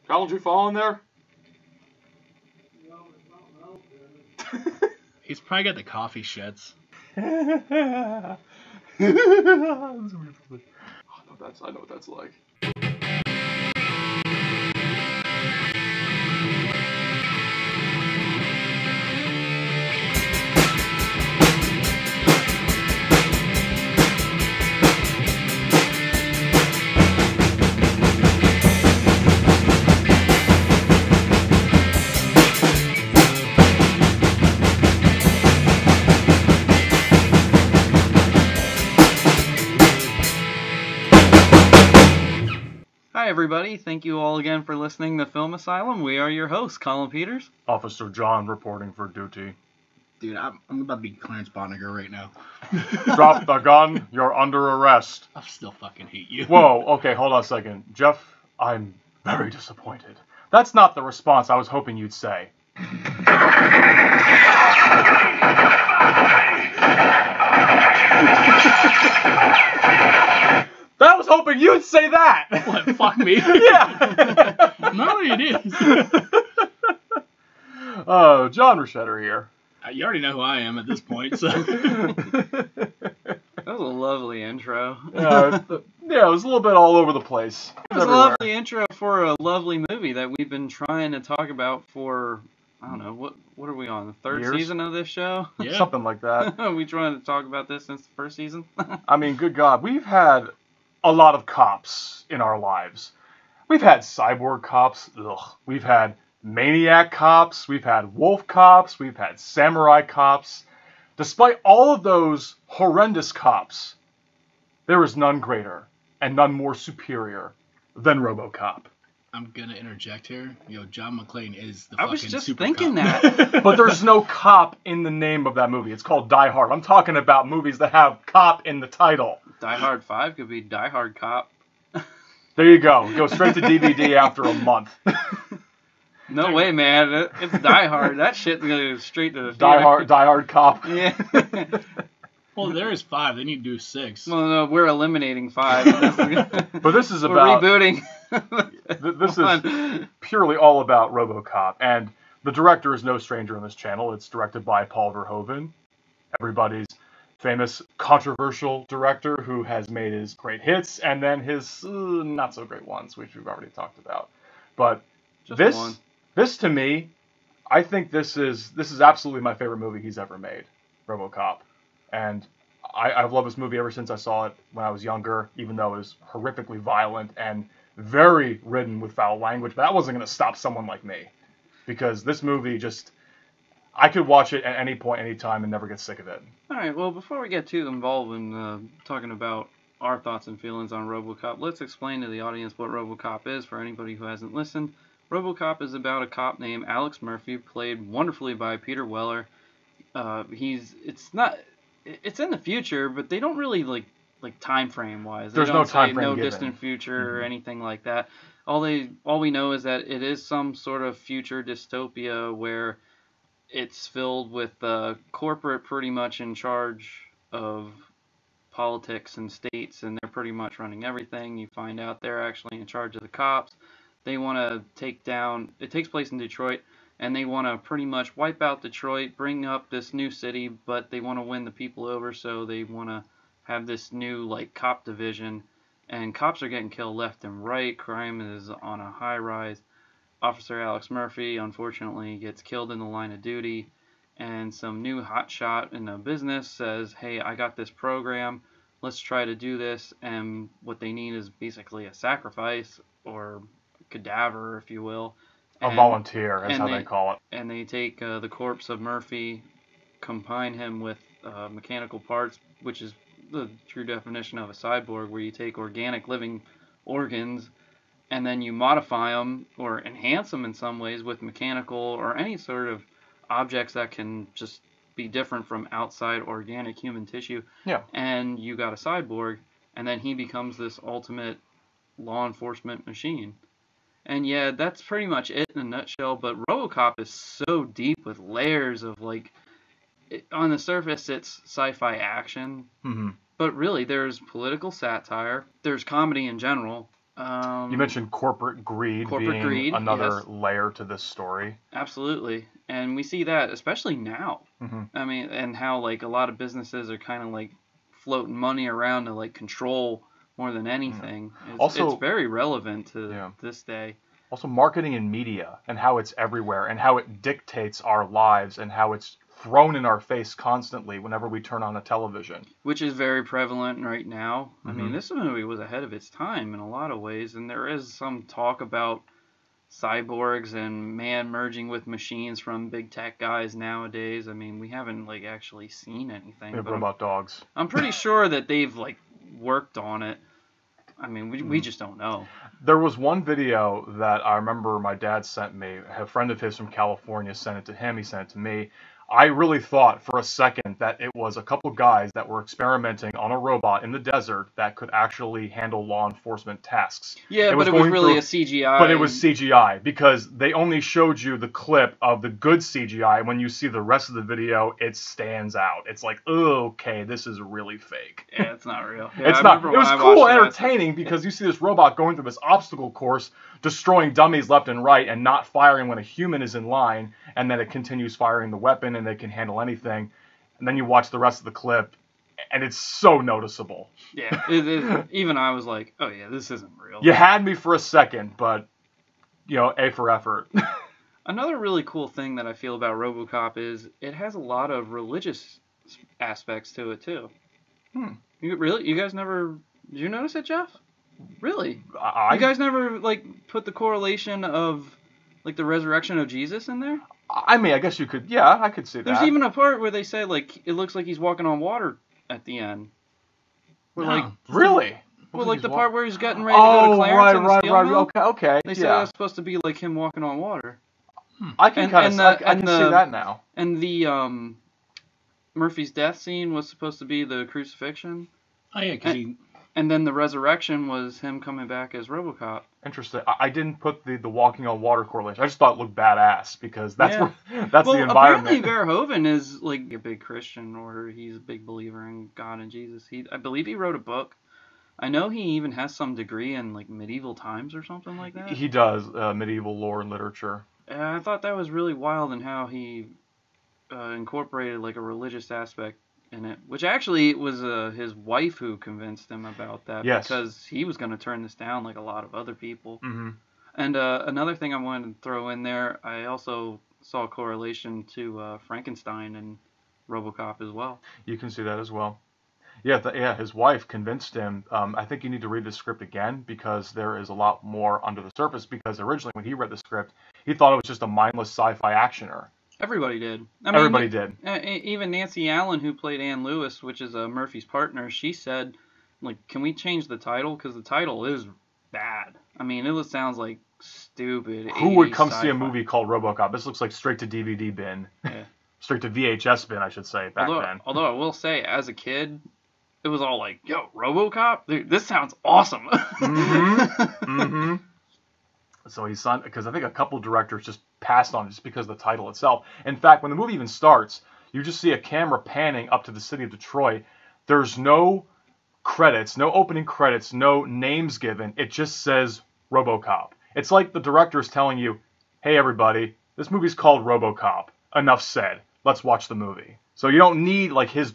Kyle, did you fall in there? He's probably got the coffee shits. I know what that's like. Hi everybody, thank you all again for listening to Film Asylum. We are your hosts, Colin Peters. Officer John reporting for duty. Dude, I'm about to be Clarence Bonniger right now. Drop the gun, you're under arrest. I still fucking hate you. Whoa, okay, hold on a second. Jeff, I'm very disappointed. That's not the response I was hoping you'd say. I was hoping you'd say that! What, fuck me? Yeah! No, it is. Oh, John Rochetter here. You already know who I am at this point, so... That was a lovely intro. Yeah, it was a little bit all over the place. It was a lovely intro for a lovely movie that we've been trying to talk about for, I don't know, what are we on, the third season of this show? Yeah. Something like that. Are we trying to talk about this since the first season? I mean, good God, we've had a lot of cops in our lives. We've had cyborg cops, we've had maniac cops, we've had wolf cops, we've had samurai cops. Despite all of those horrendous cops, there is none greater and none more superior than RoboCop. I'm gonna interject here. John McClane is the I fucking was just super thinking cop. that. But there's no cop in the name of that movie. It's called Die Hard. I'm talking about movies that have cop in the title. Die Hard 5 could be Die Hard Cop. There you go. Go straight to DVD after a month. No way, man. It's Die Hard. That shit's gonna go straight to the Die Hard Cop. Yeah. Well, there is 5. They need to do 6. Well, no, we're eliminating 5. But this is we're about... rebooting. This is purely all about RoboCop. And the director is no stranger on this channel. It's directed by Paul Verhoeven. Everybody's famous controversial director who has made his great hits and then his not so great ones, which we've already talked about. But this to me, I think this is absolutely my favorite movie he's ever made, RoboCop. And I've loved this movie ever since I saw it when I was younger, even though it was horrifically violent and very ridden with foul language. But that wasn't going to stop someone like me, because this movie just... I could watch it at any point, any time, and never get sick of it. All right, well, before we get too involved in talking about our thoughts and feelings on RoboCop, let's explain to the audience what RoboCop is for anybody who hasn't listened. RoboCop is about a cop named Alex Murphy, played wonderfully by Peter Weller. It's in the future, but they don't really like time frame wise. There's no time frame no given. distant future or anything like that. All we know is that it is some sort of future dystopia where it's filled with corporate pretty much in charge of politics and states, and they're pretty much running everything. You find out they're actually in charge of the cops. They want to take down... It takes place in Detroit, and they want to pretty much wipe out Detroit, bring up this new city, but they want to win the people over, so they want to have this new cop division. And cops are getting killed left and right. Crime is on a high rise. Officer Alex Murphy, unfortunately, gets killed in the line of duty, and some new hotshot in the business says, hey, I got this program, let's try to do this, and what they need is basically a sacrifice, or cadaver, if you will. A volunteer, is how they call it. And they take the corpse of Murphy, combine him with mechanical parts, which is the true definition of a cyborg, where you take organic living organs, and then you modify them or enhance them in some ways with mechanical or any sort of objects that can just be different from outside organic human tissue. Yeah. And you got a cyborg, and then he becomes this ultimate law enforcement machine. And yeah, that's pretty much it in a nutshell, but RoboCop is so deep with layers of on the surface it's sci-fi action, Mm-hmm. but really there's political satire, there's comedy in general, You mentioned corporate greed being another layer to this story. Absolutely. And we see that especially now. Mm-hmm. I mean, and how like a lot of businesses are kind of like floating money around to like control more than anything. Also, it's very relevant to this day. Also, marketing and media and how it's everywhere and how it dictates our lives and how it's thrown in our face constantly whenever we turn on a television. Which is very prevalent right now. I mean, this movie was ahead of its time in a lot of ways, and there is some talk about cyborgs and man merging with machines from big tech guys nowadays. I mean, we haven't like actually seen anything. We have robot dogs. I'm pretty sure that they've like worked on it. I mean, we just don't know. There was one video that I remember my dad sent me. A friend of his from California sent it to him. He sent it to me. I really thought for a second that it was a couple guys that were experimenting on a robot in the desert that could actually handle law enforcement tasks. Yeah, but it was really a CGI. But it was CGI because they only showed you the clip of the good CGI. When you see the rest of the video, it stands out. It's like, oh, okay, this is really fake. Yeah, it's not real. Yeah, it's not. It was cool and entertaining because you see this robot going through this obstacle course, destroying dummies left and right and not firing when a human is in line, and then it continues firing the weapon and they can handle anything. And then you watch the rest of the clip and it's so noticeable. Yeah, even I was like, oh yeah, this isn't real. You had me for a second, but, you know, A for effort. Another really cool thing that I feel about RoboCop is it has a lot of religious aspects to it too. You guys never, did you notice it, Jeff? Really? You guys never like put the correlation of like the resurrection of Jesus in there? I mean, I guess you could. Yeah, I could see that. There's even a part where they say like it looks like he's walking on water at the end. Where, like, really? Well, like the part where he's getting ready to go to Clarence and steal him. Okay. They say that's supposed to be like him walking on water. I can kind of I can see that now. And the Murphy's death scene was supposed to be the crucifixion. Oh yeah, because And then the resurrection was him coming back as RoboCop. Interesting. I didn't put the walking on water correlation. I just thought it looked badass because that's the environment. Apparently Verhoeven is like a big Christian, or he's a big believer in God and Jesus. I believe he wrote a book. I know he even has some degree in like medieval times or something like that. He does medieval lore and literature. And I thought that was really wild in how he incorporated like a religious aspect in it, which actually was his wife who convinced him about that. Yes. Because he was going to turn this down like a lot of other people. Mm-hmm. And another thing I wanted to throw in there, I also saw a correlation to Frankenstein and RoboCop as well. You can see that as well. Yeah, his wife convinced him. I think you need to read the script again because there is a lot more under the surface, because originally when he read the script, he thought it was just a mindless sci-fi actioner. Everybody did. Everybody did. Even Nancy Allen, who played Ann Lewis, which is Murphy's partner, she said, like, can we change the title? Because the title is bad. I mean, it sounds like stupid. Who would come see a movie called RoboCop? This looks like straight to DVD bin. Yeah. Straight to VHS bin, I should say, back then. Although I will say, as a kid, it was all like, yo, RoboCop? Dude, this sounds awesome. Mm-hmm. So he's son, because I think a couple directors just passed on it just because of the title itself. In fact, when the movie even starts, you just see a camera panning up to the city of Detroit. There's no credits, no opening credits, no names given. It just says RoboCop. It's like the director's telling you, hey everybody, this movie's called RoboCop. Enough said. Let's watch the movie. So you don't need like his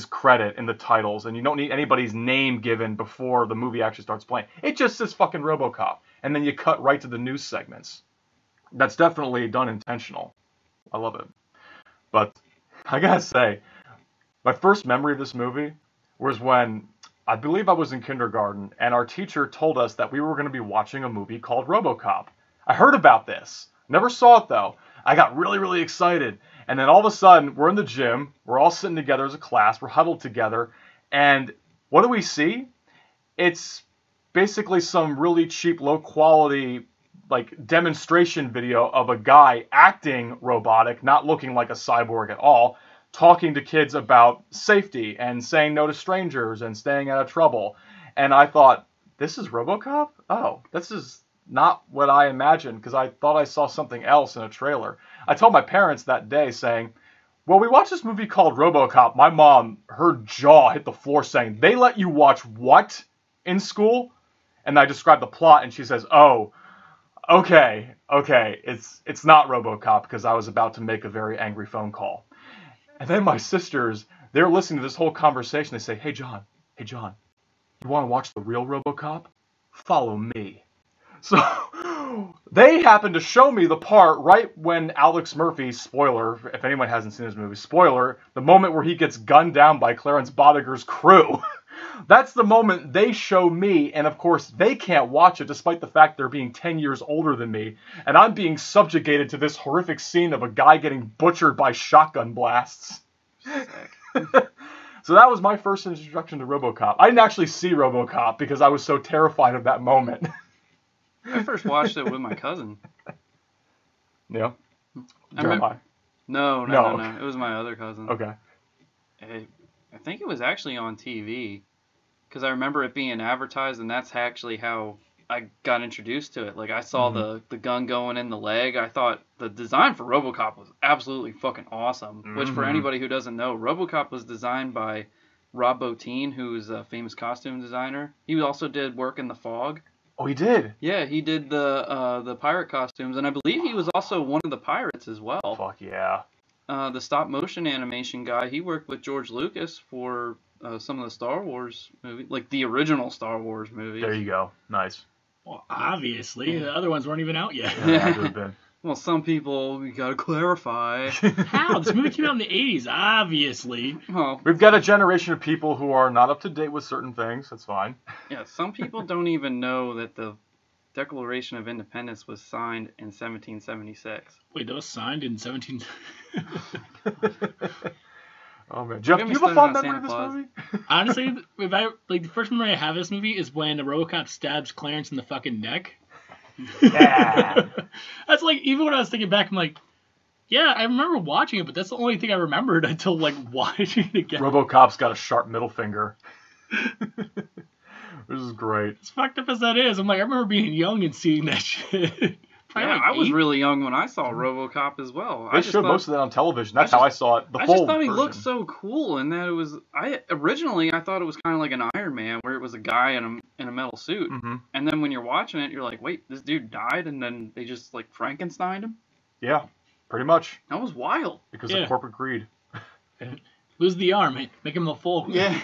credit in the titles, and you don't need anybody's name given before the movie actually starts playing. It just says fucking RoboCop. And then you cut right to the news segments. That's definitely done intentional. I love it. But I gotta say, my first memory of this movie was when I believe I was in kindergarten, and our teacher told us that we were going to be watching a movie called RoboCop. I heard about this. Never saw it though. I got really, really excited. And then all of a sudden, we're in the gym. We're all sitting together as a class. We're huddled together. And what do we see? It's basically some really cheap, low quality like demonstration video of a guy acting robotic, not looking like a cyborg at all, talking to kids about safety and saying no to strangers and staying out of trouble. And I thought, this is RoboCop? Oh, this is not what I imagined, because I thought I saw something else in a trailer. I told my parents that day saying, well, we watched this movie called RoboCop. My mom, her jaw hit the floor saying, they let you watch what in school? And I describe the plot, and she says, "Oh, okay, it's not RoboCop," because I was about to make a very angry phone call. And then my sisters, they're listening to this whole conversation. They say, hey John, you want to watch the real RoboCop? Follow me. So they happened to show me the part right when Alex Murphy, spoiler, if anyone hasn't seen this movie, spoiler, the moment where he gets gunned down by Clarence Bodiger's crew. That's the moment they show me, and of course they can't watch it despite the fact they're being 10 years older than me, and I'm being subjugated to this horrific scene of a guy getting butchered by shotgun blasts. So that was my first introduction to RoboCop. I didn't actually see RoboCop because I was so terrified of that moment. I first watched it with my cousin. Yeah? No. It was my other cousin. Okay. I think it was actually on TV, because I remember it being advertised, and that's actually how I got introduced to it. Like, I saw the gun going in the leg. I thought the design for RoboCop was absolutely fucking awesome, which for anybody who doesn't know, RoboCop was designed by Rob Bottin, who's a famous costume designer. He also did work in The Fog. Oh, he did? Yeah, he did the pirate costumes, and I believe he was also one of the pirates as well. Fuck yeah. The stop motion animation guy, he worked with George Lucas for some of the Star Wars movies, like the original Star Wars movies. There you go. Nice. Well, obviously, the other ones weren't even out yet. Yeah, that would have been. Well, some people, we gotta clarify. How? This movie came out in the 80s, obviously. Well, We've got a generation of people who are not up to date with certain things. That's fine. yeah, some people don't even know that the Declaration of Independence was signed in 1776. Wait, that was signed in 17... Oh man, Jeff, do you have a fond memory of this movie? Honestly, the first memory I have of this movie is when the RoboCop stabs Clarence in the fucking neck. Yeah. That's like, even when I was thinking back, I'm like, yeah, I remember watching it, but that's the only thing I remembered until like watching it again. RoboCop's got a sharp middle finger. This is great. As fucked up as that is, I'm like, I remember being young and seeing that shit. Yeah, like I was really young when I saw RoboCop as well. They showed most of that on television. That's how I saw it. I just thought he looked so cool, and that it was. Originally I thought it was kind of like an Iron Man, where it was a guy in a metal suit, and then when you're watching it, you're like, wait, this dude died, and then they just like Frankensteined him. Yeah, pretty much. That was wild. Because of corporate greed. Lose the arm, make him a full. Yeah.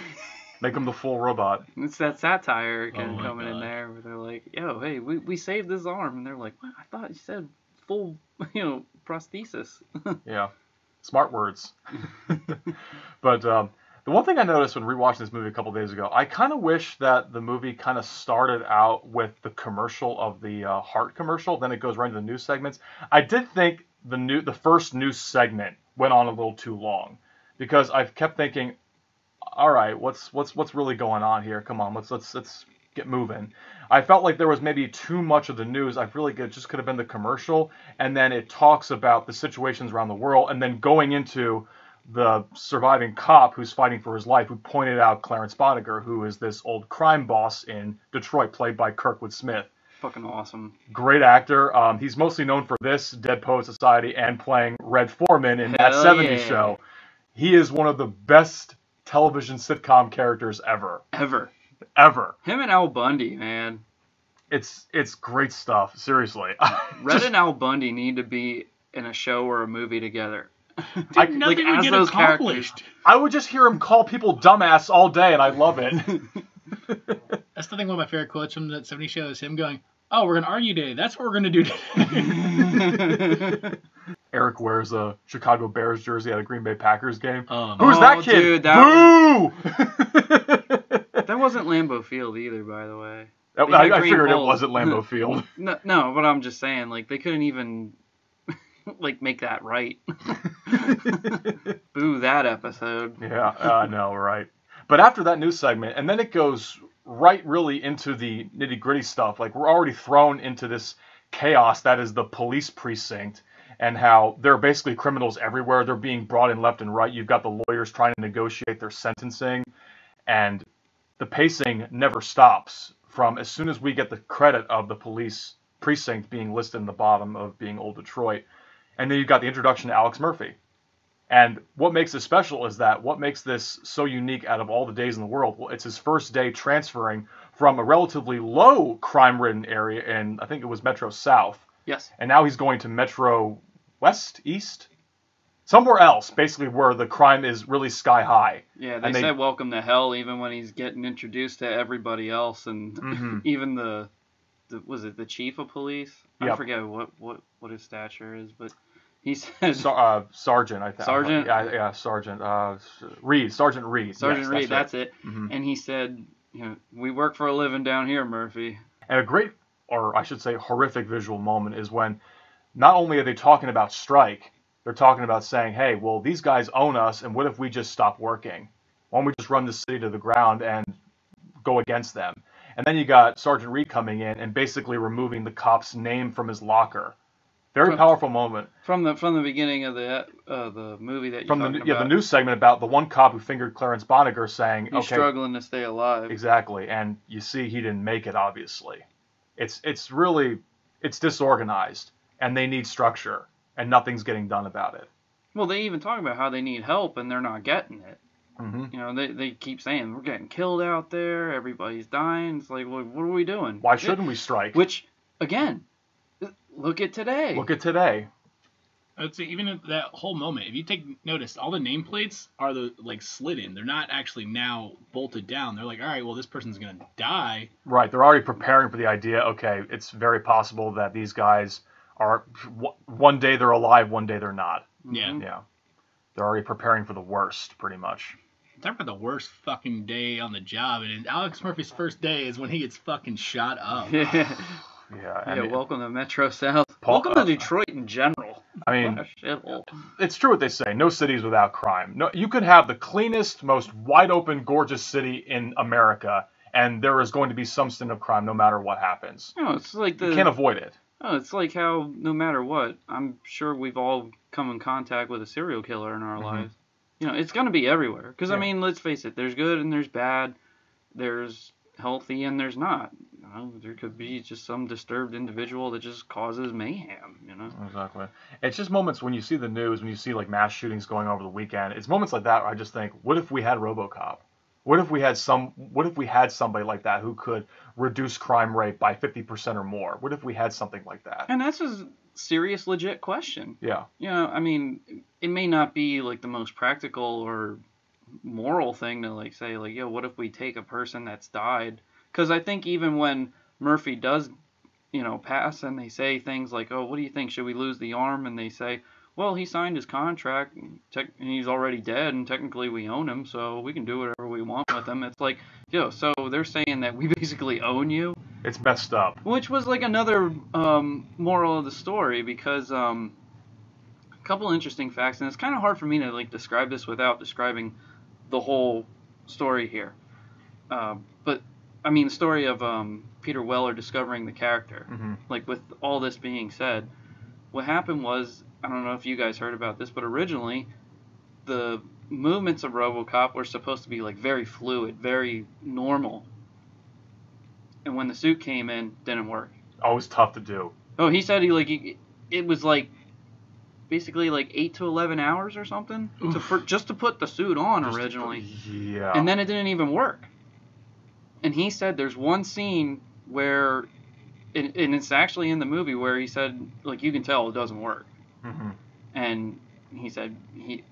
Make him the full robot. It's that satire coming in there where they're like, yo, hey, we saved his arm. And they're like, what? I thought you said full, prosthesis. Yeah. Smart words. But the one thing I noticed when rewatching this movie a couple days ago, I kind of wish that the movie kind of started out with the commercial of the Heart commercial. Then it goes right into the news segments. I did think the first news segment went on a little too long, because I've kept thinking, all right, what's really going on here? Come on, let's get moving. I felt like there was maybe too much of the news. I feel like it just could have been the commercial, and then it talks about the situations around the world, and then going into the surviving cop who's fighting for his life, who pointed out Clarence Bodiger, who is this old crime boss in Detroit, played by Kurtwood Smith. Fucking awesome. Great actor. He's mostly known for this, Dead Poet Society, and playing Red Foreman in That 70s Show. He is one of the best television sitcom characters ever. Ever. Him and Al Bundy, man. It's great stuff. Seriously. Red and Al Bundy need to be in a show or a movie together. Dude, nothing would get accomplished. Characters. I would just hear him call people dumbass all day, and I love it. That's the thing. One of my favorite quotes from that 70s show is him going, "Oh, we're gonna argue today. That's what we're gonna do today." Eric wears a Chicago Bears jersey at a Green Bay Packers game. Who's that kid? Dude, Boo! That wasn't Lambeau Field either, by the way. I figured it wasn't Lambeau Field. No, but I'm just saying, like, they couldn't even make that right. Boo that episode. Yeah, I know, right. But after that news segment, and then it goes right really into the nitty-gritty stuff. Like, we're already thrown into this chaos that is the police precinct, and how there are basically criminals everywhere. They're being brought in left and right. You've got the lawyers trying to negotiate their sentencing, and the pacing never stops from as soon as we get the credit of the police precinct being listed in the bottom of being Old Detroit. And then you've got the introduction to Alex Murphy. And what makes this special is that what makes this so unique out of all the days in the world, well, it's his first day transferring from a relatively low crime-ridden area in, I think it was Metro South, Yes. and now he's going to Metro West, East, somewhere else, basically where the crime is really sky high. Yeah, they said welcome to hell even when he's getting introduced to everybody else, and even was it the chief of police? I forget what his stature is, but he said Sergeant, I think. Sergeant. Yeah, Sergeant. Reed. Sergeant Reed. Sergeant Reed. That's it. And he said, we work for a living down here, Murphy. And a great, or I should say, horrific visual moment is when not only are they talking about strike, they're talking about saying, hey, well, these guys own us, and what if we just stop working? Why don't we just run the city to the ground and go against them? And then you got Sergeant Reed coming in and basically removing the cop's name from his locker. Very powerful moment. From the beginning of the movie that you're talking about. Yeah, the news segment about the one cop who fingered Clarence Bonniger saying, he's struggling to stay alive. Exactly, and you see he didn't make it, obviously. It's really disorganized, and they need structure, and nothing's getting done about it. Well, they even talk about how they need help, and they're not getting it. They keep saying, we're getting killed out there, everybody's dying. It's like, well, what are we doing? Why shouldn't we strike? Which, again, look at today. Look at today. I'd say even that whole moment, if you take notice, all the nameplates are slid in. They're not actually now bolted down. They're like, all right, well, this person's gonna die. Right. They're already preparing for the idea. Okay, it's very possible that these guys are one day they're alive, one day they're not. Yeah. Yeah. They're already preparing for the worst, pretty much. Talk about the worst fucking day on the job, and Alex Murphy's first day is when he gets fucking shot up. Yeah, welcome to Metro South. Welcome to Detroit in general. I mean, it's true what they say. No city is without crime. No, you could have the cleanest, most wide-open, gorgeous city in America, and there is going to be some stint of crime no matter what happens. No, it's like you can't avoid it. Oh, it's like how no matter what, I'm sure we've all come in contact with a serial killer in our lives. It's going to be everywhere. Because, I mean, let's face it, there's good and there's bad. There's healthy and there's not. There could be just some disturbed individual that just causes mayhem, Exactly. It's just moments when you see the news, when you see like mass shootings going over the weekend. It's moments like that where I just think, what if we had RoboCop? What if we had somebody like that who could reduce crime rate by 50% or more? What if we had something like that? And that's a serious, legit question. Yeah. I mean, it may not be like the most practical or moral thing to like say like, what if we take a person that's died? Because I think even when Murphy does, pass and they say things like, oh, what do you think? Should we lose the arm? And they say, well, he signed his contract and he's already dead and technically we own him, so we can do whatever we want with him. It's like, so they're saying that we basically own you. It's messed up. Which was like another moral of the story because a couple interesting facts, and it's kind of hard for me to like describe this without describing the whole story here. But I mean, the story of Peter Weller discovering the character. Like with all this being said, what happened was, I don't know if you guys heard about this, but originally the movements of RoboCop were supposed to be like very fluid, very normal. And when the suit came in, didn't work. Always tough to do. Oh, he said it was like basically like 8 to 11 hours or something just to put the suit on originally. Yeah. And then it didn't even work. And he said there's one scene where, and it's actually in the movie where he said, like, you can tell it doesn't work. And he said,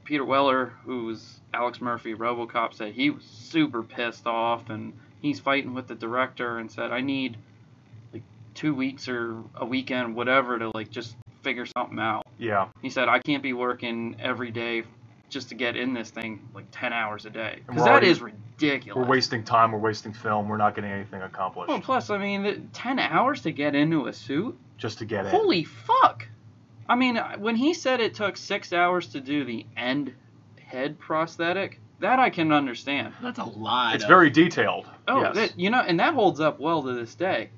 Peter Weller, who's Alex Murphy, RoboCop, said he was super pissed off, and he's fighting with the director and said, I need like 2 weeks or a weekend, whatever, to like just figure something out. Yeah. He said, I can't be working every day just to get in this thing like 10 hours a day. Because that is ridiculous. We're wasting time, we're wasting film, we're not getting anything accomplished. Well, plus, I mean, 10 hours to get into a suit? Just to get in. Holy fuck! I mean, when he said it took 6 hours to do the end head prosthetic, that I can understand. That's a lot. It's very detailed. Oh, yes. And that holds up well to this day.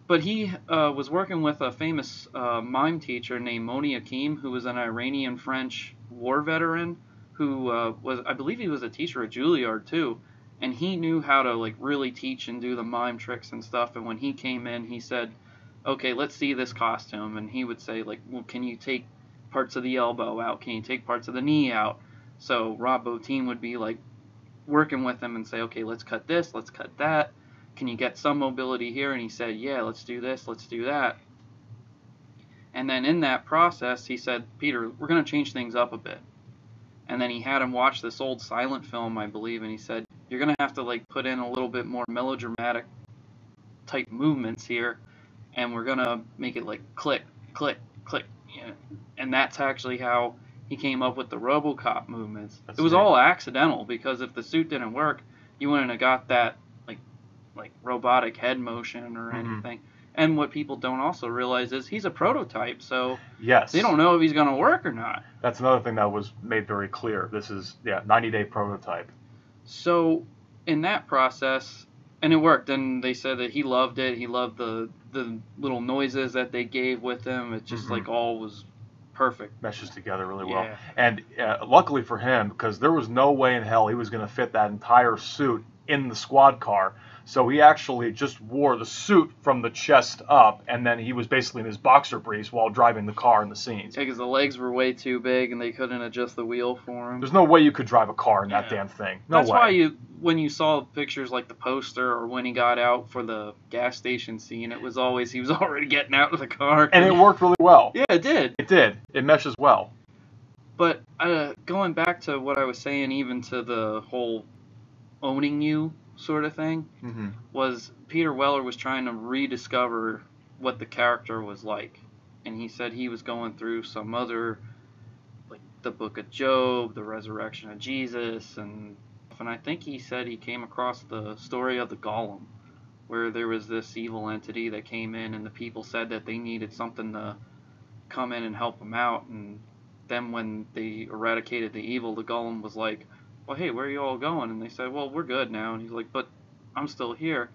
But he was working with a famous mime teacher named Moni Akim, who was an Iranian-French war veteran, who I believe he was a teacher at Juilliard too, and he knew how to like really teach and do the mime tricks and stuff. And when he came in, he said, okay, let's see this costume. And he would say like, well, can you take parts of the elbow out? Can you take parts of the knee out? So Rob Bottin would be like working with him and say, okay, let's cut this, let's cut that. can you get some mobility here? And he said, yeah, let's do this, let's do that. And then in that process, he said, Peter, we're going to change things up a bit. And then he had him watch this old silent film, I believe, and he said, you're going to have to like put in a little bit more melodramatic type movements here, and we're going to make it like click, click, click. Yeah. And that's actually how he came up with the RoboCop movements. It was all accidental, because if the suit didn't work, you wouldn't have got that like robotic head motion or anything. And what people don't also realize is he's a prototype, so yes, they don't know if he's going to work or not. That's another thing that was made very clear. This is 90-day prototype. So in that process, and it worked, and they said that he loved it. He loved the little noises that they gave with him. It just like all was perfect. Meshes together really well. And luckily for him, because there was no way in hell he was going to fit that entire suit in the squad car. So he actually just wore the suit from the chest up, and then he was basically in his boxer briefs while driving the car in the scenes. Yeah, because the legs were way too big, and they couldn't adjust the wheel for him. There's no way you could drive a car in that damn thing. No way. That's why when you saw pictures like the poster, or when he got out for the gas station scene, it was always he was already getting out of the car. And it worked really well. Yeah, it did. It did. It meshes well. But going back to what I was saying, even to the whole owning you sort of thing, was Peter Weller was trying to rediscover what the character was like. And he said he was going through some other, like the Book of Job, the resurrection of Jesus, and I think he said he came across the story of the Golem, where there was this evil entity that came in, and the people said that they needed something to come in and help them out. And then when they eradicated the evil, the Golem was like, well, hey, where are you all going? And they said, well, we're good now. And he's like, but I'm still here.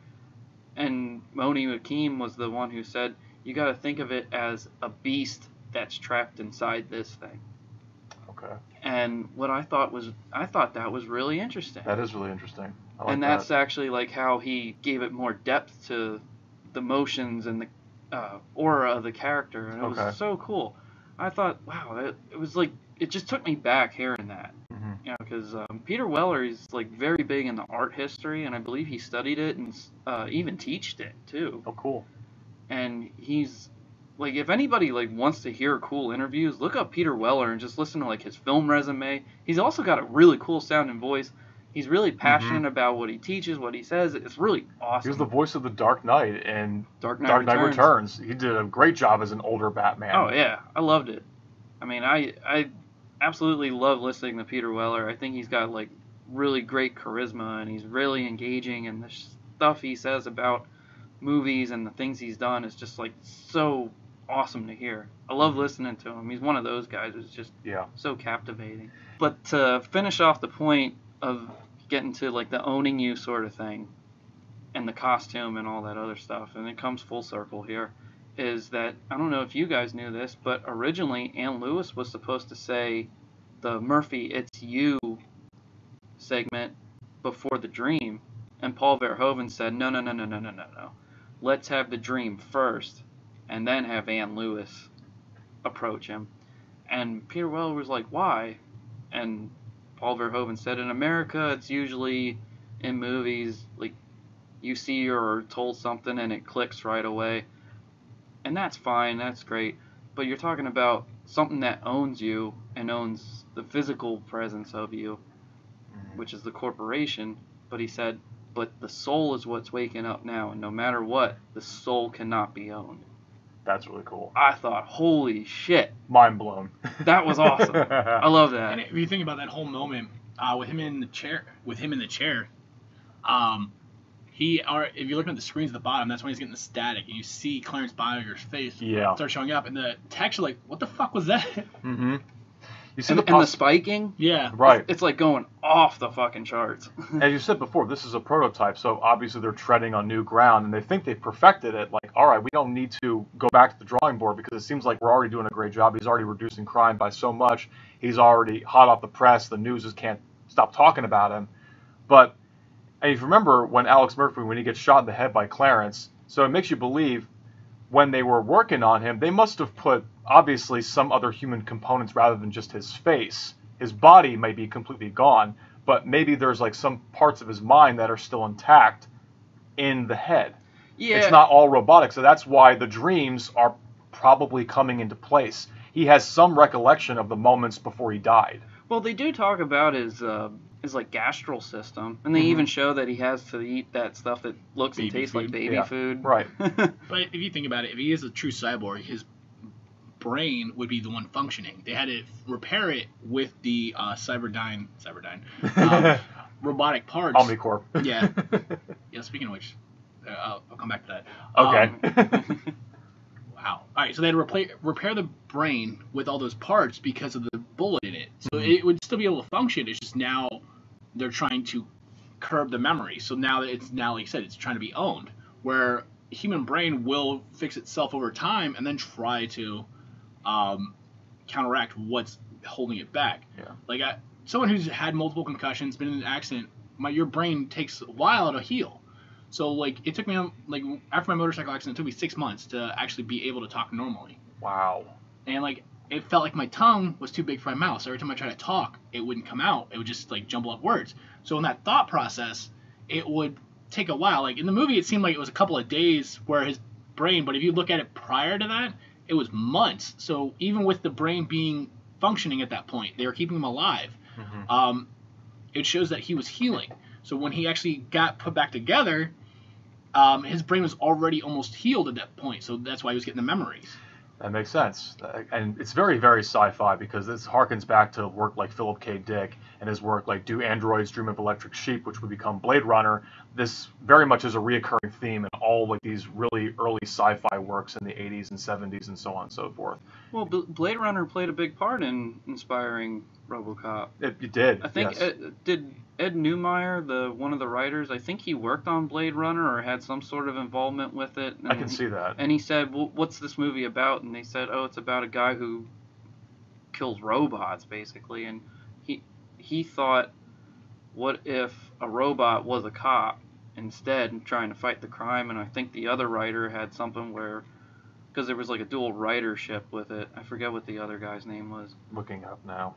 And Moni Hakim was the one who said, you got to think of it as a beast that's trapped inside this thing. Okay. And what I thought that was really interesting. That is really interesting. I like and that's actually like how he gave it more depth to the motions and the aura of the character. And it was so cool. I thought, wow, it was like, it just took me back hearing that. You know, because Peter Weller is like very big in the art history, and I believe he studied it and even taught it too. Oh, cool. And he's like, if anybody like wants to hear cool interviews, look up Peter Weller and just listen to like his film resume. He's also got a really cool sounding voice. He's really passionate about what he teaches, what he says. It's really awesome. He was the voice of the Dark Knight in Dark Knight Returns. He did a great job as an older Batman. Oh yeah, I loved it. I mean, I absolutely love listening to Peter Weller. I think he's got like really great charisma, and he's really engaging, and the stuff he says about movies and the things he's done is just like so awesome to hear. I love listening to him. He's one of those guys who's just so captivating. But to finish off the point of getting to like the owning you sort of thing, and the costume and all that other stuff, and it comes full circle here, is that, I don't know if you guys knew this, but originally Ann Lewis was supposed to say the Murphy, it's you segment before the dream, and Paul Verhoeven said, no. Let's have the dream first, and then have Ann Lewis approach him. And Peter Weller was like, why? And Paul Verhoeven said, in America, it's usually in movies, like, you see or told something and it clicks right away. And that's fine, that's great, but you're talking about something that owns you and owns the physical presence of you, which is the corporation. But he said, but the soul is what's waking up now, and no matter what, the soul cannot be owned. That's really cool. I thought, holy shit. Mind blown. That was awesome. I love that. And if you think about that whole moment, with him in the chair, if you look at the screens at the bottom, that's when he's getting the static, and you see Clarence Byer's face start showing up, and the text, you're like, what the fuck was that? You see and the spiking? Yeah. Right. It's like going off the fucking charts. As you said before, this is a prototype, so obviously they're treading on new ground, and they think they've perfected it. Like, all right, we don't need to go back to the drawing board, because it seems like we're already doing a great job. He's already reducing crime by so much. He's already hot off the press. The news just can't stop talking about him. But and if you remember when Alex Murphy, when he gets shot in the head by Clarence, so it makes you believe when they were working on him, they must have put, obviously, some other human components rather than just his face. His body may be completely gone, but maybe there's like some parts of his mind that are still intact in the head. Yeah. It's not all robotic, so that's why the dreams are probably coming into place. He has some recollection of the moments before he died. Well, they do talk about his like gastral system, and they even show that he has to eat that stuff that looks and tastes like baby food. Right. But if you think about it, if he is a true cyborg, his brain would be the one functioning. They had to repair it with the cyberdyne robotic parts. Omnicorp. Yeah. Yeah. Speaking of which, I'll come back to that. Okay. Wow. All right. So they had to repair the brain with all those parts because of the bullet in it. So it would still be able to function. It's just now they're trying to curb the memory. So now that it's like you said, it's trying to be owned. Where human brain will fix itself over time and then try to counteract what's holding it back. Yeah. Like someone who's had multiple concussions, been in an accident, your brain takes a while to heal. So like it took me like after my motorcycle accident, it took me 6 months to actually be able to talk normally. Wow. And like it felt like my tongue was too big for my mouth. So every time I tried to talk, it wouldn't come out. It would just like jumble up words. So in that thought process, it would take a while. Like in the movie, it seemed like it was a couple of days where his brain, but if you look at it prior to that, it was months. So even with the brain being functioning at that point, they were keeping him alive. It shows that he was healing. So when he actually got put back together, his brain was already almost healed at that point. So that's why he was getting the memories. That makes sense. And it's very, very sci-fi because this harkens back to work like Philip K. Dick and his work like Do Androids Dream of Electric Sheep, which would become Blade Runner. This very much is a reoccurring theme in all like these really early sci-fi works in the 80s and 70s and so on and so forth. Well, Blade Runner played a big part in inspiring RoboCop. It did. I think yes. Did Ed Neumeier, one of the writers, I think he worked on Blade Runner or had some sort of involvement with it. I can see that. And he said, well, what's this movie about? And they said, oh, it's about a guy who kills robots, basically. And he thought, what if a robot was a cop instead trying to fight the crime? And I think the other writer had something where, because there was like a dual writership with it. I forget what the other guy's name was. Looking up now.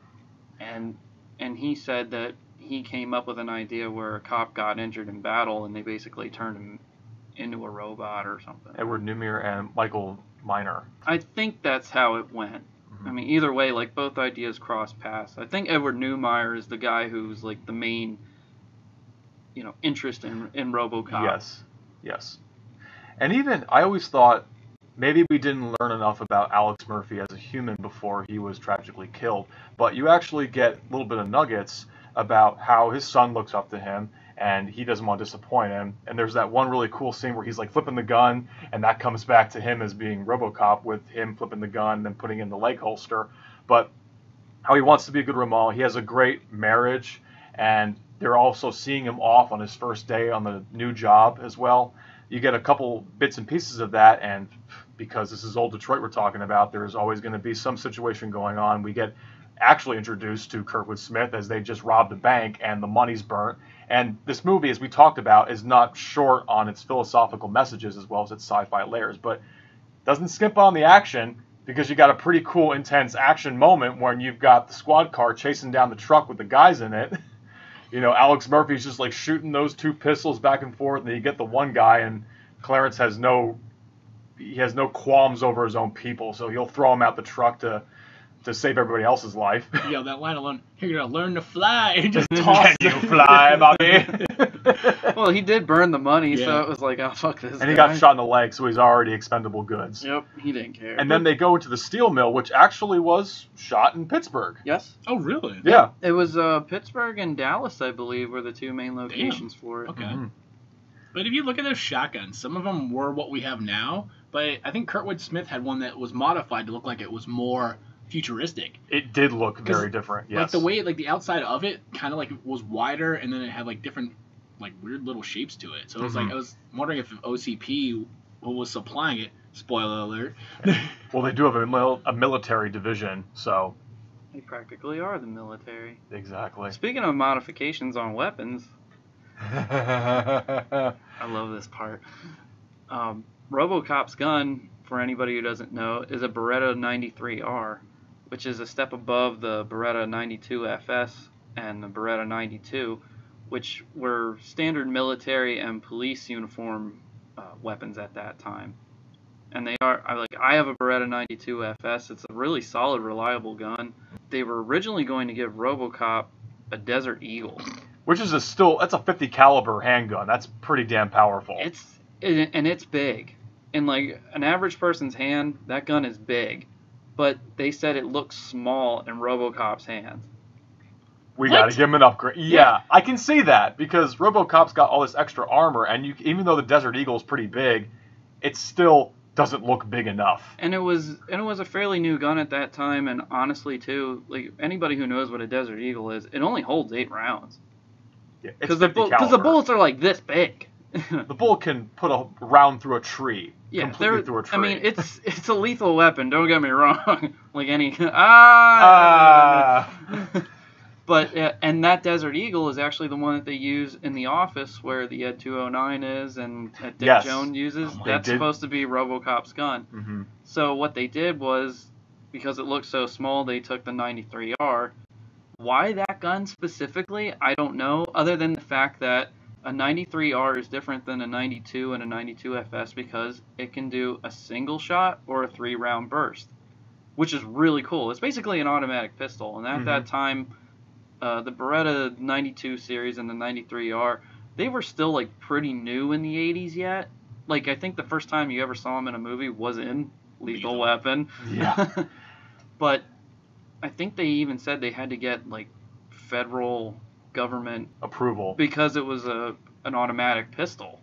And he said that he came up with an idea where a cop got injured in battle and they basically turned him into a robot or something. Edward Neumeier and Michael Miner. I think that's how it went. I mean, either way, like both ideas cross paths. I think Edward Neumeier is the guy who's like the main, interest in RoboCop. Yes. And even I always thought maybe we didn't learn enough about Alex Murphy as a human before he was tragically killed, but you actually get a little bit of nuggets about how his son looks up to him and he doesn't want to disappoint him. And there's that one really cool scene where he's like flipping the gun and that comes back to him as being RoboCop with him flipping the gun and then putting it in the leg holster. But how he wants to be a good Ramal. He has a great marriage and they're also seeing him off on his first day on the new job as well. You get a couple bits and pieces of that, and because this is old Detroit we're talking about, there's always going to be some situation going on. We get actually introduced to Kurtwood Smith as they just robbed a bank and the money's burnt. And this movie, as we talked about, is not short on its philosophical messages as well as its sci-fi layers, but doesn't skimp on the action because you got a pretty cool, intense action moment when you've got the squad car chasing down the truck with the guys in it. Alex Murphy's just like shooting those two pistols back and forth, and then you get the one guy, and Clarence has no qualms over his own people, so he'll throw him out the truck to save everybody else's life. Yeah, that line alone, you're going to learn to fly. And just toss Can you fly, Bobby? Well, he did burn the money, so it was like, oh, fuck this And he got shot in the leg, so he's already expendable goods. Yep, he didn't care. And then they go into the steel mill, which actually was shot in Pittsburgh. Yes. Oh, really? Yeah. It was Pittsburgh and Dallas, I believe, were the two main locations for it. Okay. Mm-hmm. But if you look at those shotguns, some of them were what we have now, but I think Kurtwood Smith had one that was modified to look like it was more futuristic. It did look very different, yes. Like the way, like the outside of it kind of like was wider, and then it had like different, like weird little shapes to it. So it was like, I was wondering if OCP was supplying it. Spoiler alert. Well, they do have a military division, so. They practically are the military. Exactly. Speaking of modifications on weapons, I love this part. RoboCop's gun, for anybody who doesn't know, is a Beretta 93R, which is a step above the Beretta 92 FS and the Beretta 92, which were standard military and police uniform weapons at that time. And I have a Beretta 92 FS. It's a really solid, reliable gun. They were originally going to give RoboCop a Desert Eagle, which is that's a 50 caliber handgun. That's pretty damn powerful. It's big. In like an average person's hand, that gun is big. But they said it looks small in RoboCop's hands. We got to give him an upgrade. Yeah, I can see that because RoboCop's got all this extra armor, and even though the Desert Eagle is pretty big, it still doesn't look big enough. And it was a fairly new gun at that time, and honestly too, like anybody who knows what a Desert Eagle is, it only holds 8 rounds. Yeah, because the bullets are like this big. The bullet can put a round through a tree. Yeah, completely through a tree. I mean, it's a lethal weapon. Don't get me wrong. Like any But and that Desert Eagle is actually the one that they use in The Office, where the Ed 209 is, and that Dick Jones uses. That's supposed to be RoboCop's gun. Mm-hmm. So what they did was, because it looked so small, they took the 93R. Why that gun specifically, I don't know, other than the fact that a 93R is different than a 92 and a 92 FS because it can do a single shot or a 3-round burst, which is really cool. It's basically an automatic pistol, and at that time, the Beretta 92 series and the 93R, they were still like pretty new in the 80s yet. Like, I think the first time you ever saw them in a movie was in Lethal Weapon. Yeah. But I think they even said they had to get like federal government approval because it was an automatic pistol.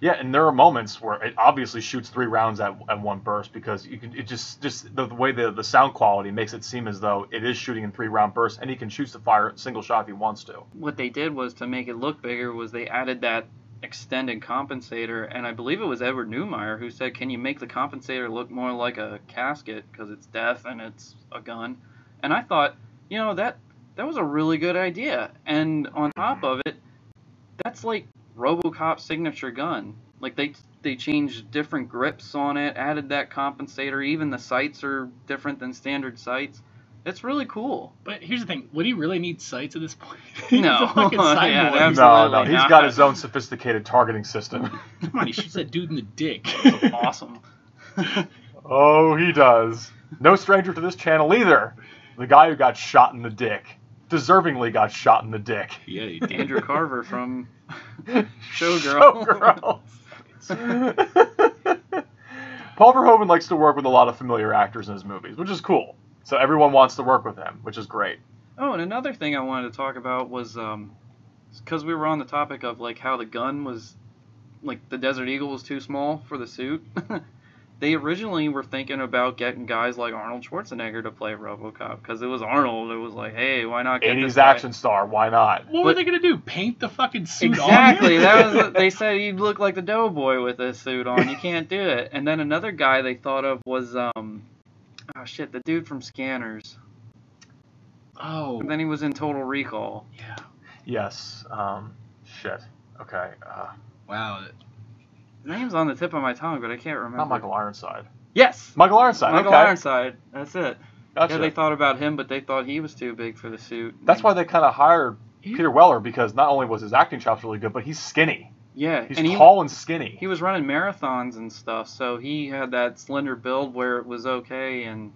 Yeah, and there are moments where it obviously shoots 3 rounds at one burst because it just the way the sound quality makes it seem as though it is shooting in 3-round bursts, and he can choose to fire a single shot if he wants to. What they did was, to make it look bigger, was they added that extended compensator, and I believe it was Edward Neumeier who said, can you make the compensator look more like a casket because it's death and it's a gun? And I thought, that was a really good idea. And on top of it, that's like RoboCop's signature gun. Like they changed different grips on it, added that compensator. Even the sights are different than standard sights. It's really cool. But here's the thing: would he really need sights at this point? No, He's a fucking cyborg. No. He's got his own sophisticated targeting system. Come on, he shoots that dude in the dick. Awesome. Oh, he does. No stranger to this channel either. The guy who got shot in the dick. Deservingly got shot in the dick. Yeah, he did. Andrew Carver from Showgirls. Paul Verhoeven likes to work with a lot of familiar actors in his movies, which is cool. So everyone wants to work with him, which is great. Oh, and another thing I wanted to talk about was, because we were on the topic of like how the gun was, like the Desert Eagle was too small for the suit. They originally were thinking about getting guys like Arnold Schwarzenegger to play RoboCop because it was Arnold. It was like, hey, why not get 80s this guy? action star? Why not? What were they gonna do? Paint the fucking suit exactly. on? Exactly. They said he'd look like the Doughboy with this suit on. You can't do it. And then another guy they thought of was the dude from Scanners. Oh. And then he was in Total Recall. Yeah. Yes. Shit. Okay. Wow. His name's on the tip of my tongue, but I can't remember. Not Michael Ironside. Yes! Michael Ironside, Michael Ironside. That's it. Gotcha. Yeah, they thought about him, but they thought he was too big for the suit. That's why they kind of hired Peter Weller, because not only was his acting chops really good, but he's skinny. Yeah. He's tall and skinny. He was running marathons and stuff, so he had that slender build where it was okay, and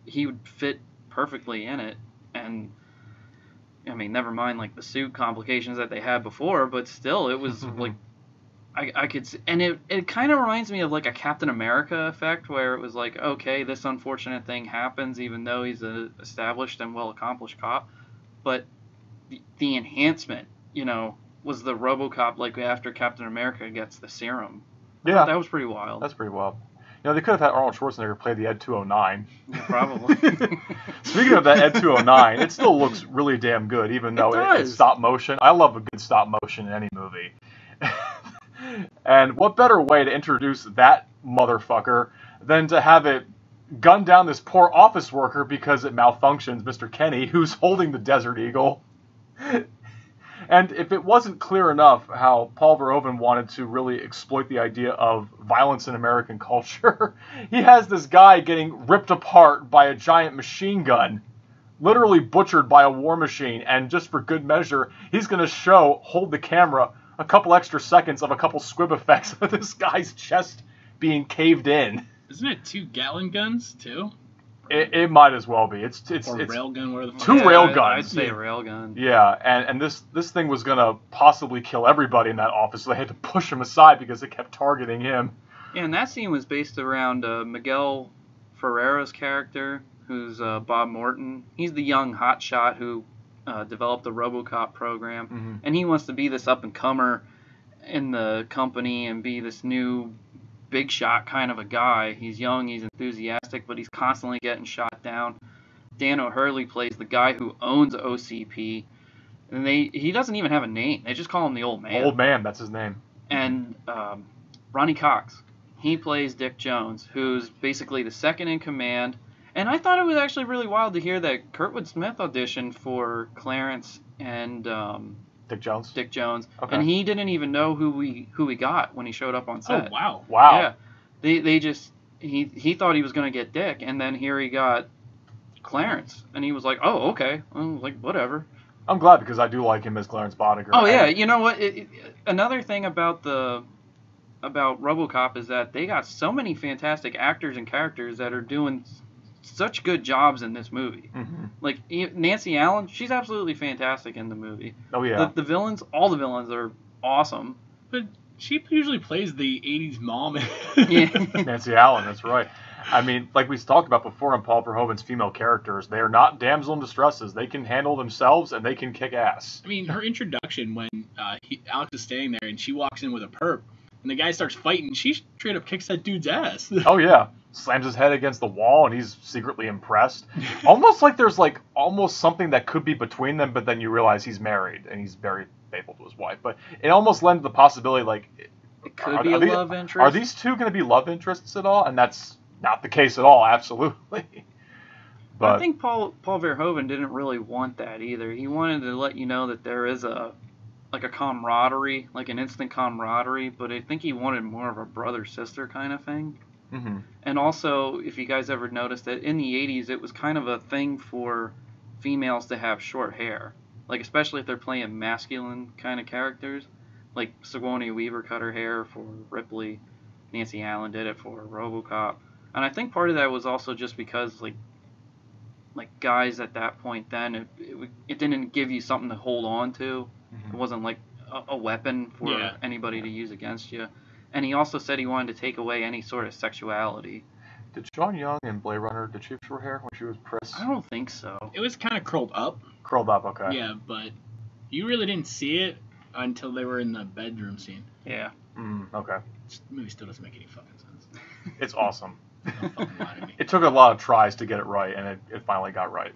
he would fit perfectly in it. And, I mean, never mind, like, the suit complications that they had before, but still, it was, like, I could see, and it kind of reminds me of like a Captain America effect where it was like, okay, this unfortunate thing happens even though he's an established and well-accomplished cop, but the enhancement, was the RoboCop like after Captain America gets the serum. Yeah. That was pretty wild. That's pretty wild. They could have had Arnold Schwarzenegger play the Ed 209. Yeah, probably. Speaking of that Ed 209, it still looks really damn good, even though it's stop motion. I love a good stop motion in any movie. And what better way to introduce that motherfucker than to have it gun down this poor office worker because it malfunctions, Mr. Kenny, who's holding the Desert Eagle. And if it wasn't clear enough how Paul Verhoeven wanted to really exploit the idea of violence in American culture, he has this guy getting ripped apart by a giant machine gun literally butchered by a war machine, and just for good measure, he's going to hold the camera a couple extra seconds of a couple squib effects of this guy's chest being caved in. Isn't it 2 Gatling guns too? It might as well be. It's railgun, where the fuck? 2 railguns. I'd say railgun. Yeah, and this thing was gonna possibly kill everybody in that office, so they had to push him aside because it kept targeting him. Yeah, and that scene was based around Miguel Ferrera's character, who's Bob Morton. He's the young hotshot who developed the RoboCop program, and he wants to be this up-and-comer in the company and be this new big shot kind of a guy. He's young, he's enthusiastic, but he's constantly getting shot down. Dan O'Hurley plays the guy who owns OCP, and he doesn't even have a name. They just call him the Old Man. Old Man, that's his name. And Ronnie Cox, he plays Dick Jones, who's basically the second in command. And I thought it was actually really wild to hear that Kurtwood Smith auditioned for Clarence and Dick Jones. Okay. And he didn't even know who we got when he showed up on set. Oh wow. Yeah. They just he thought he was gonna get Dick, and then here he got Clarence, and he was like, oh okay, well, like whatever. I'm glad because I do like him as Clarence Boddicker. Oh yeah, you know what? Another thing about RoboCop is that they got so many fantastic actors and characters that are doing such good jobs in this movie. Like Nancy Allen, she's absolutely fantastic in the movie. Oh yeah. The villains, all the villains are awesome. But she usually plays the 80s mom. Yeah. Nancy Allen, that's right. I mean, like we talked about before on Paul Verhoeven's female characters, they are not damsel in distresses. They can handle themselves and they can kick ass. I mean, her introduction when Alex is standing there and she walks in with a perp, and the guy starts fighting, she straight up kicks that dude's ass. Oh yeah. Slams his head against the wall and he's secretly impressed. Almost like there's almost something that could be between them, but then you realize he's married and he's very faithful to his wife. But it almost lends the possibility it could be a love interest. Are these two going to be love interests at all? And that's not the case at all, absolutely. But I think Paul Verhoeven didn't really want that either. He wanted to let you know that there is a camaraderie, like an instant camaraderie, but I think he wanted more of a brother-sister kind of thing. And also, if you guys ever noticed that in the 80s, it was kind of a thing for females to have short hair. Like, especially if they're playing masculine kind of characters. Like, Sigourney Weaver cut her hair for Ripley. Nancy Allen did it for RoboCop. And I think part of that was also just because, like guys at that point then, it didn't give you something to hold on to. It wasn't like a weapon for anybody to use against you. And he also said he wanted to take away any sort of sexuality. Did Sean Young in Blade Runner, did she have short hair when she was Pris? I don't think so. It was kind of curled up. Curled up, okay. Yeah, but you really didn't see it until they were in the bedroom scene. Yeah. Okay. This movie still doesn't make any fucking sense. It's awesome. Don't fucking lie to me. It took a lot of tries to get it right, and it finally got right.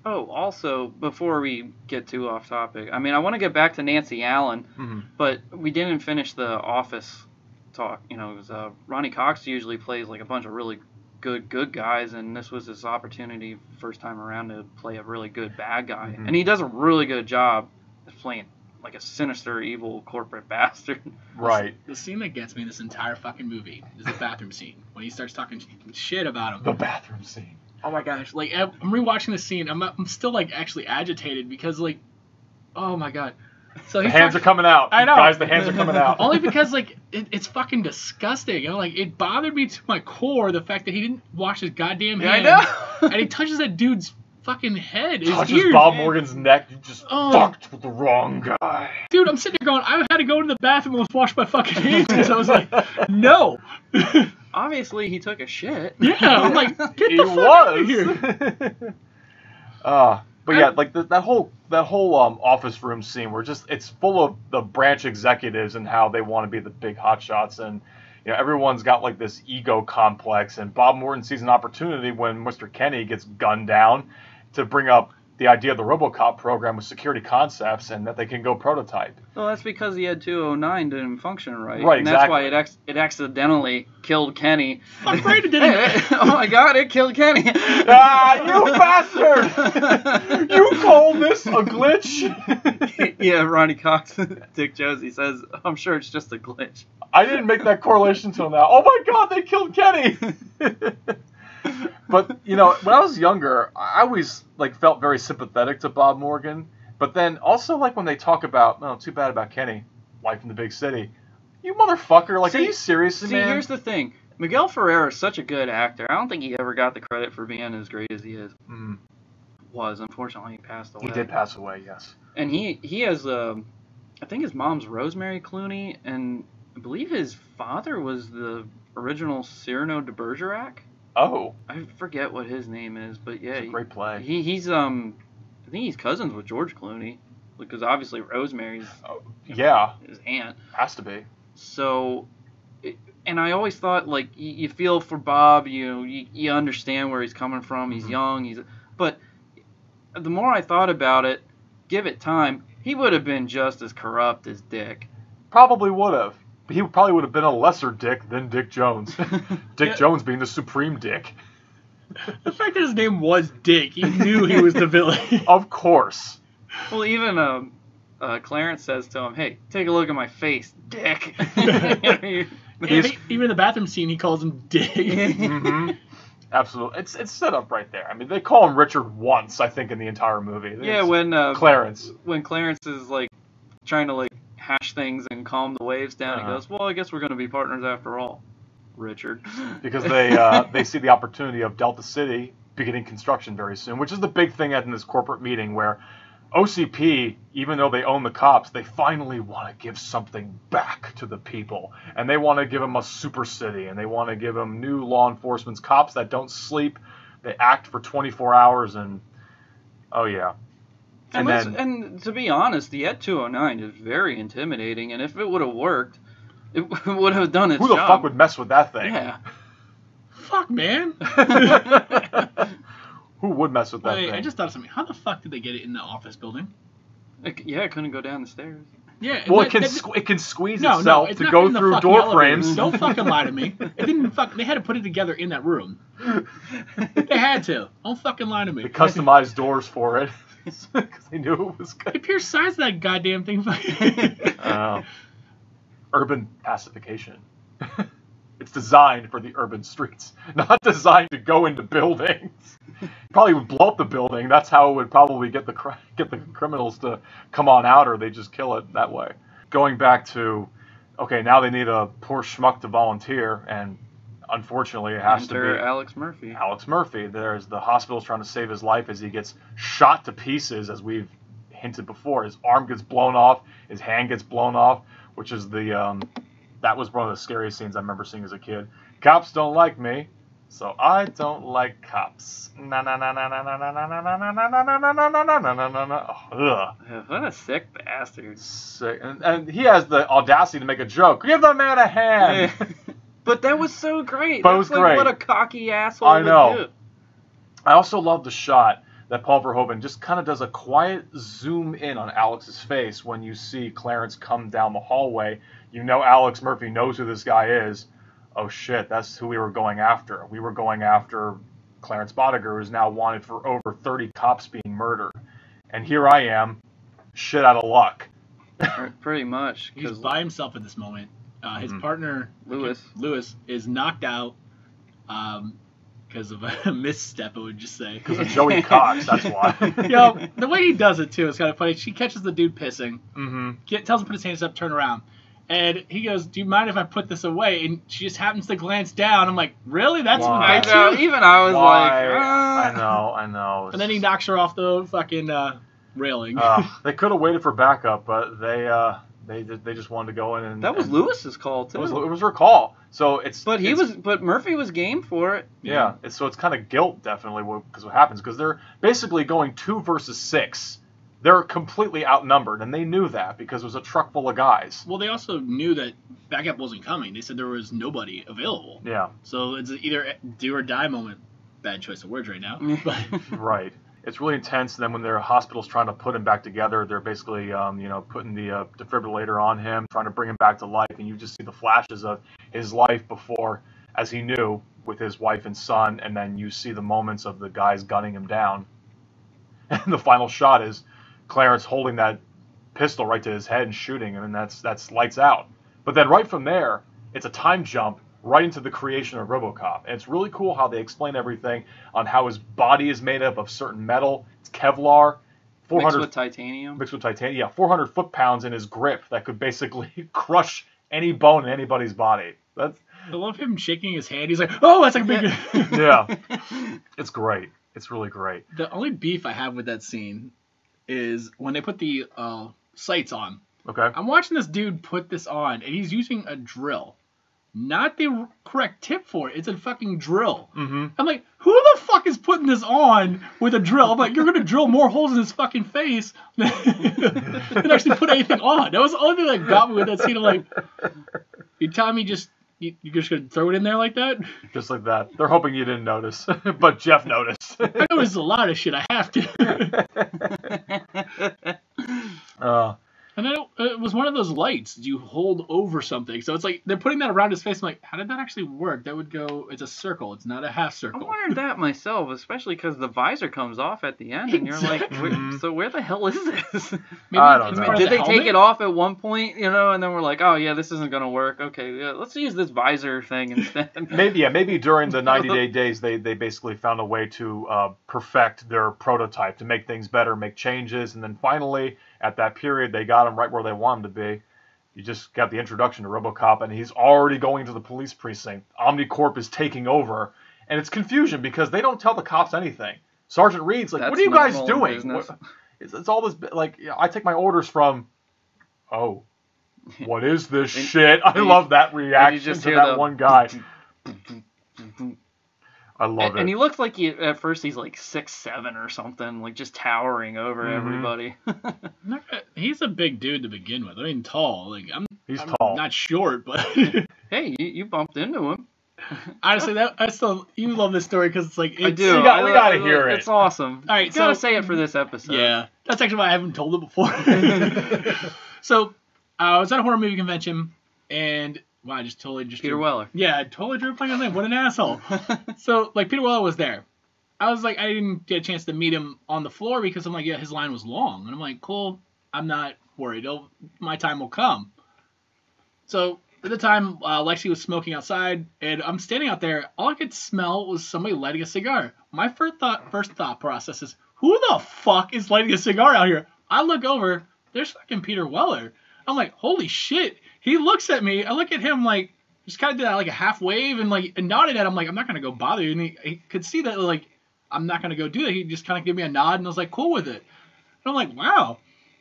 Oh, also, before we get too off topic, I mean, I want to get back to Nancy Allen, but we didn't finish the Office talk. You know, it was, Ronnie Cox usually plays like a bunch of really good guys, and this was his opportunity first time around to play a really good bad guy. And he does a really good job of playing like a sinister, evil corporate bastard. Right. The scene that gets me this entire fucking movie is the bathroom scene when he starts talking shit about him. The bathroom scene. Oh my gosh! Like I'm rewatching the scene, I'm still like actually agitated because like, oh my god. So the hands are coming out. I know, guys. The hands are coming out. Only because like it's fucking disgusting. You know, like it bothered me to my core the fact that he didn't wash his goddamn hands. I know. And he touches that dude's fucking head. Touches ears, Bob man. Morgan's neck. You just fucked with the wrong guy. Dude, I'm sitting there going, I had to go to the bathroom and wash my fucking hands because I was like, no. Obviously, he took a shit. Yeah, I'm like, get the fuck out of here. But yeah, like that whole office room scene where it's full of the branch executives and how they want to be the big hotshots, and you know everyone's got like this ego complex, and Bob Morton sees an opportunity when Mr. Kenny gets gunned down to bring up the idea of the RoboCop program with security concepts and that they can go prototype. Well, that's because he had 209 didn't function right. Right, and that's exactly. why it accidentally killed Kenny. Fuck right, it didn't. Oh my god, it killed Kenny. You bastard! You call this a glitch? Yeah, Ronnie Cox, Dick Josie says, I'm sure it's just a glitch. I didn't make that correlation until now. Oh my god, they killed Kenny! But, you know, when I was younger, I always, like, felt very sympathetic to Bob Morgan. But then also, like, when they talk about, oh, too bad about Kenny, life in the big city. You motherfucker, like, are you serious, man? See, here's the thing. Miguel Ferrer is such a good actor. I don't think he ever got the credit for being as great as he is. Unfortunately, he passed away. He did pass away, yes. And he has, I think his mom's Rosemary Clooney, and I believe his father was the original Cyrano de Bergerac. Oh. I forget what his name is, but yeah. It's a great play. He's, I think he's cousins with George Clooney, because obviously Rosemary's his aunt. Has to be. So, and I always thought, like, you feel for Bob, you understand where he's coming from. He's young, but the more I thought about it, give it time, he would have been just as corrupt as Dick. Probably would have. But he probably would have been a lesser Dick than Dick Jones. Dick Jones being the supreme Dick. The fact that his name was Dick, he knew he was the villain. Of course. Well, even Clarence says to him, "Hey, take a look at my face, Dick." Even in the bathroom scene, he calls him Dick. Mm-hmm. Absolutely. It's set up right there. I mean, they call him Richard once, I think, in the entire movie. Yeah, when Clarence. When Clarence is, like, trying to, like, hash things and calm the waves down, he goes, "Well, I guess we're going to be partners after all, Richard." Because they see the opportunity of Delta City beginning construction very soon, which is the big thing in this corporate meeting where OCP, even though they own the cops, they finally want to give something back to the people. And they want to give them a super city, and they want to give them new law enforcement cops that don't sleep. They act for 24 hours, and oh yeah. And to be honest, the ET 209 is very intimidating, and if it would have worked, it would have done its job. Who the fuck would mess with that thing? Yeah. Fuck, man. Who would mess with that thing? I just thought of something. How the fuck did they get it in the office building? It couldn't go down the stairs. Yeah. Well, it can squeeze itself to go through door frames. Don't fucking lie to me. It didn't They had to put it together in that room. They had to. Don't fucking lie to me. They customized doors for it because they knew it was good. The pure size of that goddamn thing. Urban pacification. It's designed for the urban streets, not designed to go into buildings. Probably would blow up the building. That's how it would probably get the criminals to come on out, or they just kill it that way. Going back to, okay, now they need a poor schmuck to volunteer, and unfortunately it has to be Alex Murphy. Alex Murphy. There's the hospital's trying to save his life as he gets shot to pieces, as we've hinted before. His arm gets blown off, his hand gets blown off, which is that was one of the scariest scenes I remember seeing as a kid. Cops don't like me, so I don't like cops. Na na na na na na na na na na na na na na na na na na. What a sick bastard. Sick. And he has the audacity to make a joke. Give the man a hand. But that was so great. But it was great. What a cocky asshole I know. would do. I also love the shot that Paul Verhoeven just kind of does a quiet zoom in on Alex's face when you see Clarence come down the hallway. You know Alex Murphy knows who this guy is. Oh shit, that's who we were going after. We were going after Clarence Bodiger, who's now wanted for over 30 cops being murdered. And here I am, shit out of luck. Pretty much. He's by himself at this moment. His partner, Lewis, is knocked out because of a misstep, I would just say. Because of Joey Cox, that's why. The way he does it, too, is kind of funny. She catches the dude pissing, tells him to put his hands up, turn around. And he goes, "Do you mind if I put this away?" And she just happens to glance down. I'm like, really? That's what gets you? Even I was like, I know. And then he knocks her off the fucking railing. They could have waited for backup, but they just wanted to go in and... That was Lewis's call, too. It was her call. So But Murphy was game for it. Yeah. So it's kind of guilt, definitely, because what happens, because they're basically going 2 versus 6. They're completely outnumbered, and they knew that because it was a truck full of guys. Well, they also knew that backup wasn't coming. They said there was nobody available. Yeah. So it's either do or die moment. Bad choice of words right now. But right. It's really intense. And then when their hospital's trying to put him back together, they're basically, putting the defibrillator on him, trying to bring him back to life. And you just see the flashes of his life before, as he knew, with his wife and son. And then you see the moments of the guys gunning him down. And the final shot is Clarence holding that pistol right to his head and shooting him, and that's lights out. But then right from there, it's a time jump right into the creation of RoboCop. And it's really cool how they explain everything on how his body is made up of certain metal. It's Kevlar. Mixed with titanium. Mixed with titanium, yeah. 400 foot-pounds in his grip that could basically crush any bone in anybody's body. I love him shaking his hand. He's like, oh, that's like a big... Yeah. It's great. It's really great. The only beef I have with that scene is when they put the sights on. Okay. I'm watching this dude put this on, and he's using a drill. Not the correct tip for it. It's a fucking drill. Mm-hmm. I'm like, who the fuck is putting this on with a drill? I'm like, you're going to drill more holes in his fucking face than actually put anything on. That was the only thing that got me with that scene. I'm like, you telling me you're just going to throw it in there like that? Just like that. They're hoping you didn't notice, but Jeff noticed. I noticed a lot of shit. I have to. And then it was one of those lights you hold over something. So it's like they're putting that around his face. I'm like, how did that actually work? That would go, it's a circle. It's not a half circle. I wondered that myself, especially because the visor comes off at the end. And you're like, so where the hell is this? Maybe I don't know. Did they take it off at one point, and then we're like, oh yeah, this isn't going to work. Okay, yeah, let's use this visor thing instead. Maybe during the 90-day days, they basically found a way to perfect their prototype, to make things better, make changes, and then finally, at that period, they got him right where they wanted to be. You just got the introduction to RoboCop, and he's already going to the police precinct. OmniCorp is taking over, and it's confusion because they don't tell the cops anything. Sergeant Reed's like, what are you guys doing? It's all this, like, I take my orders from, oh, what is this shit? I love that reaction to that one guy. I love it. And he looks like at first he's like 6'7" or something, like just towering over everybody. He's a big dude to begin with. I mean, tall. Like I'm tall. Not short, but hey, you bumped into him. Honestly, you love this story because it's like I do. We gotta hear it. It's awesome. All right, you gotta say it for this episode. Yeah, that's actually why I haven't told it before. So I was at a horror movie convention and. Wow, I just totally Peter Weller. Yeah, I totally drew a blank on his name. What an asshole. So, like, Peter Weller was there. I was like, I didn't get a chance to meet him on the floor because I'm like, yeah, his line was long. And I'm like, cool, I'm not worried. My time will come. So, at the time, Lexi was smoking outside, and I'm standing out there. All I could smell was somebody lighting a cigar. My first thought process is, who the fuck is lighting a cigar out here? I look over, there's fucking Peter Weller. I'm like, holy shit. He looks at me. I look at him like, just kind of did like a half wave and nodded at him like, I'm not going to go bother you. And he could see that like, I'm not going to go do that. He just kind of gave me a nod and I was like, cool with it. And I'm like, wow.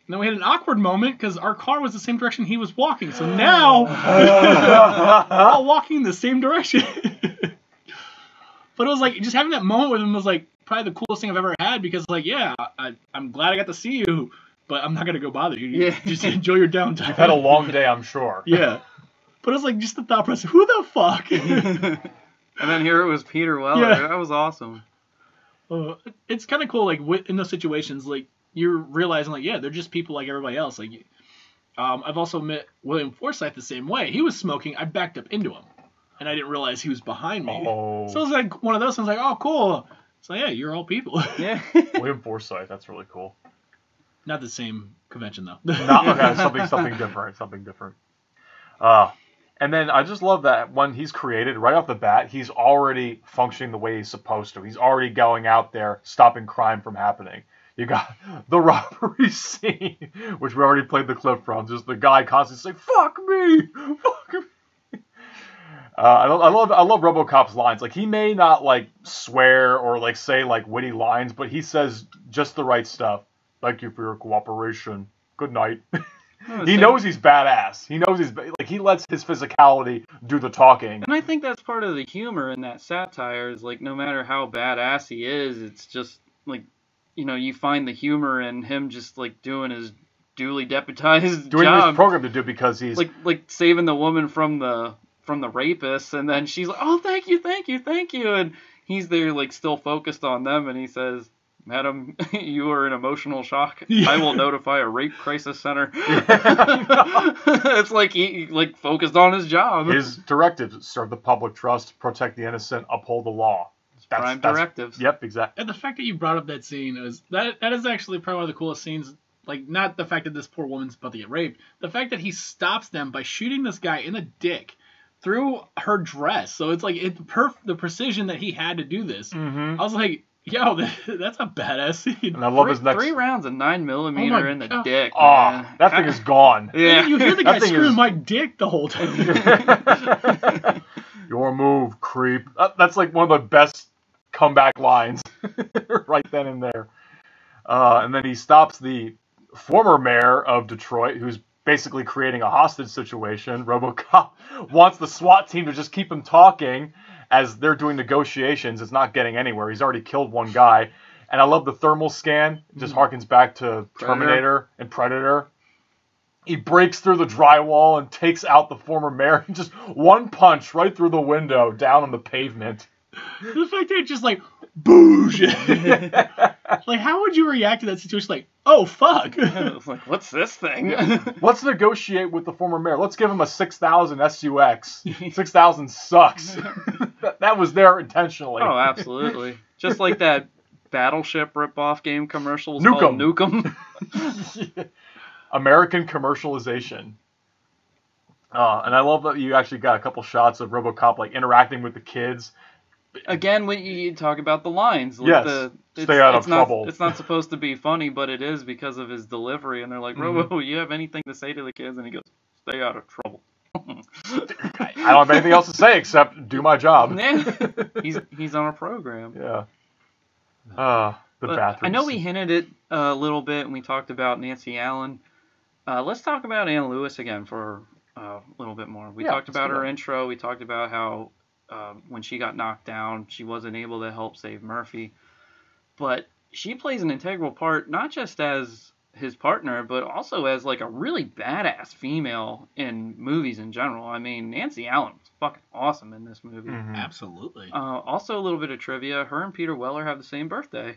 And then we had an awkward moment because our car was the same direction he was walking. So now we're all walking in the same direction. But it was like, just having that moment with him was like probably the coolest thing I've ever had because like, yeah, I'm glad I got to see you. But I'm not going to go bother you. Yeah. Just enjoy your downtime. You've had a long day, I'm sure. Yeah. But it was like just the thought process, who the fuck? And then here it was Peter Weller. Yeah. That was awesome. It's kind of cool, like, in those situations, like, you're realizing, like, yeah, they're just people like everybody else. Like, I've also met William Forsythe the same way. He was smoking. I backed up into him. And I didn't realize he was behind me. Oh. So it was like one of those things, like, oh, cool. So, yeah, you're all people. Yeah. William Forsythe, that's really cool. Not the same convention, though. Okay, something different. And then I just love that when he's created, right off the bat, he's already functioning the way he's supposed to. He's already going out there, stopping crime from happening. You got the robbery scene, which we already played the clip from. Just the guy constantly saying, fuck me! Fuck me! I love RoboCop's lines. Like, he may not, like, swear or, like, say, like, witty lines, but he says just the right stuff. Thank you for your cooperation. Good night. He knows he's badass. He knows he lets his physicality do the talking. And I think that's part of the humor in that satire is like no matter how badass he is, it's just like, you find the humor in him just like doing his duly deputized doing job. His program to do because he's like saving the woman from the rapist, and then she's like, oh, thank you, and he's there like still focused on them, and he says, Madam, you are in emotional shock. Yeah. I will notify a rape crisis center. It's like he like focused on his job. His directives: serve the public trust, protect the innocent, uphold the law. Prime directives. Yep, exactly. And the fact that you brought up that scene is that is actually probably one of the coolest scenes. Like, not the fact that this poor woman's about to get raped. The fact that he stops them by shooting this guy in the dick. through her dress. So it's like the precision that he had to do this. Mm-hmm. I was like, yo, that's a badass scene. And I love his next 3 rounds of 9mm in the dick. Oh, Man. that thing is gone. Yeah. You hear the guy screaming my dick the whole time. Your move, creep. That's like one of the best comeback lines right then and there. And then he stops the former mayor of Detroit, who's basically creating a hostage situation. RoboCop wants the SWAT team to just keep him talking as they're doing negotiations. It's not getting anywhere. He's already killed one guy. And I love the thermal scan. It just harkens back to Terminator and Predator. He breaks through the drywall and takes out the former mayor. Just one punch right through the window, down on the pavement. The fact that it's just like, boosh. Like, how would you react to that situation? Like, oh, fuck. It's like, what's this thing? Let's negotiate with the former mayor. Let's give him a 6,000 SUX. 6,000 sucks. That was there intentionally. Oh, absolutely. Just like that Battleship rip-off game commercials Nukem. called Nukem. Yeah. American commercialization. And I love that you actually got a couple shots of RoboCop like interacting with the kids. Again, when you talk about the lines, like Yes. Stay out of trouble. It's not supposed to be funny, but it is because of his delivery. And they're like, Robo, you have anything to say to the kids? And he goes, stay out of trouble. I don't have anything else to say except do my job. Yeah. He's on a program. Yeah. The bathroom. I know we hinted it a little bit when we talked about Nancy Allen. Let's talk about Ann Lewis again for a little bit more. We talked about her intro. We talked about how when she got knocked down, she wasn't able to help save Murphy. But she plays an integral part, not just as his partner, but also as like a really badass female in movies in general. I mean, Nancy Allen was fucking awesome in this movie. Mm-hmm. Absolutely. Also, a little bit of trivia. Her and Peter Weller have the same birthday.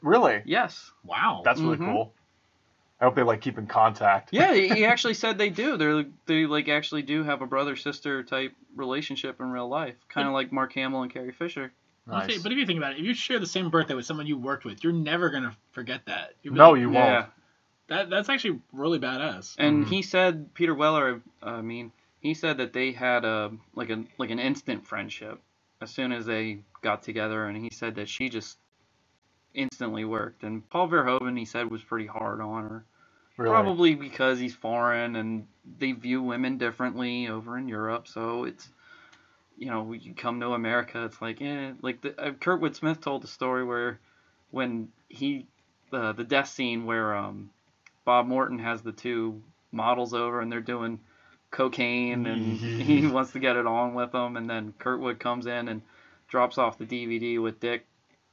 Really? Yes. Wow. That's really cool. I hope they like keep in contact. Yeah, he actually said they do. They like actually do have a brother-sister type relationship in real life, kind of like Mark Hamill and Carrie Fisher. Nice. Say, but if you think about it, if you share the same birthday with someone you worked with, you're never gonna forget that. You won't. Yeah. That's actually really badass. And he said, Peter Weller, he said that they had an instant friendship as soon as they got together, and he said that she just instantly worked. And Paul Verhoeven, he said, was pretty hard on her. Really? Probably because he's foreign and they view women differently over in Europe. So it's, when you come to America, it's like, Kurtwood Smith told the story where when the death scene where Bob Morton has the two models over and they're doing cocaine and he wants to get it on with them, and then Kurtwood comes in and drops off the DVD with Dick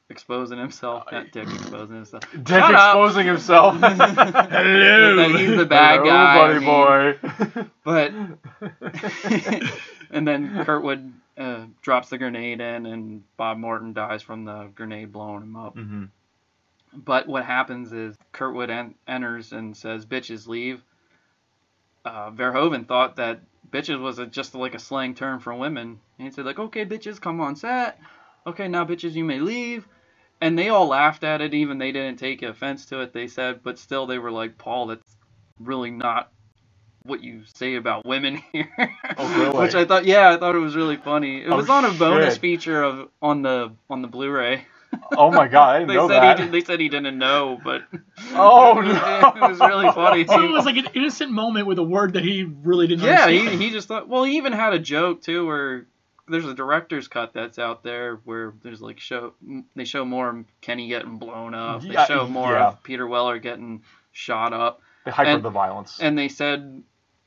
exposing himself. Not Dick exposing himself. Dick exposing himself. Hello. He's the bad guy. Boy. But and then Kurtwood drops the grenade in, and Bob Morton dies from the grenade blowing him up. Mm-hmm. But what happens is Kurtwood enters and says, "Bitches leave." Verhoeven thought that bitches was just like a slang term for women. And he said, like, "Okay, bitches, come on set. Okay, now bitches, you may leave." And they all laughed at it, even they didn't take offense to it, they said, but still they were like, "Paul, that's really not what you say about women here." Oh, really? Which I thought it was really funny. It was on a bonus feature on the Blu-ray. Oh my god, I didn't know that. They said he didn't know, but oh no, it was really funny. So it was like an innocent moment with a word that he really didn't understand. He just thought. Well, he even had a joke too, where there's a director's cut that's out there where there's like they show more of Kenny getting blown up. They show more of Peter Weller getting shot up. They hyper the violence. And they said,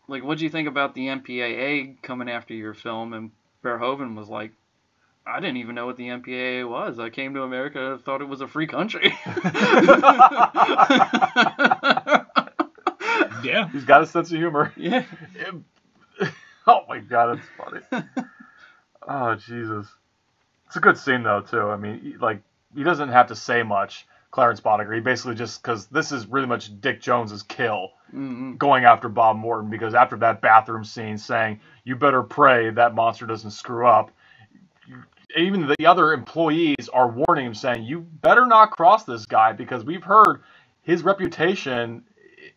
like, "What'd you think about the MPAA coming after your film?" And Verhoeven was like, "I didn't even know what the MPAA was. I came to America and thought it was a free country." Yeah. He's got a sense of humor. Yeah. Oh my god, that's funny. Oh, Jesus. It's a good scene, though, too. I mean, he doesn't have to say much, Clarence Boddicker. He basically just, because this is really much Dick Jones's kill, going after Bob Morton, because after that bathroom scene saying, "You better pray that monster doesn't screw up," even the other employees are warning him, saying, "You better not cross this guy, because we've heard his reputation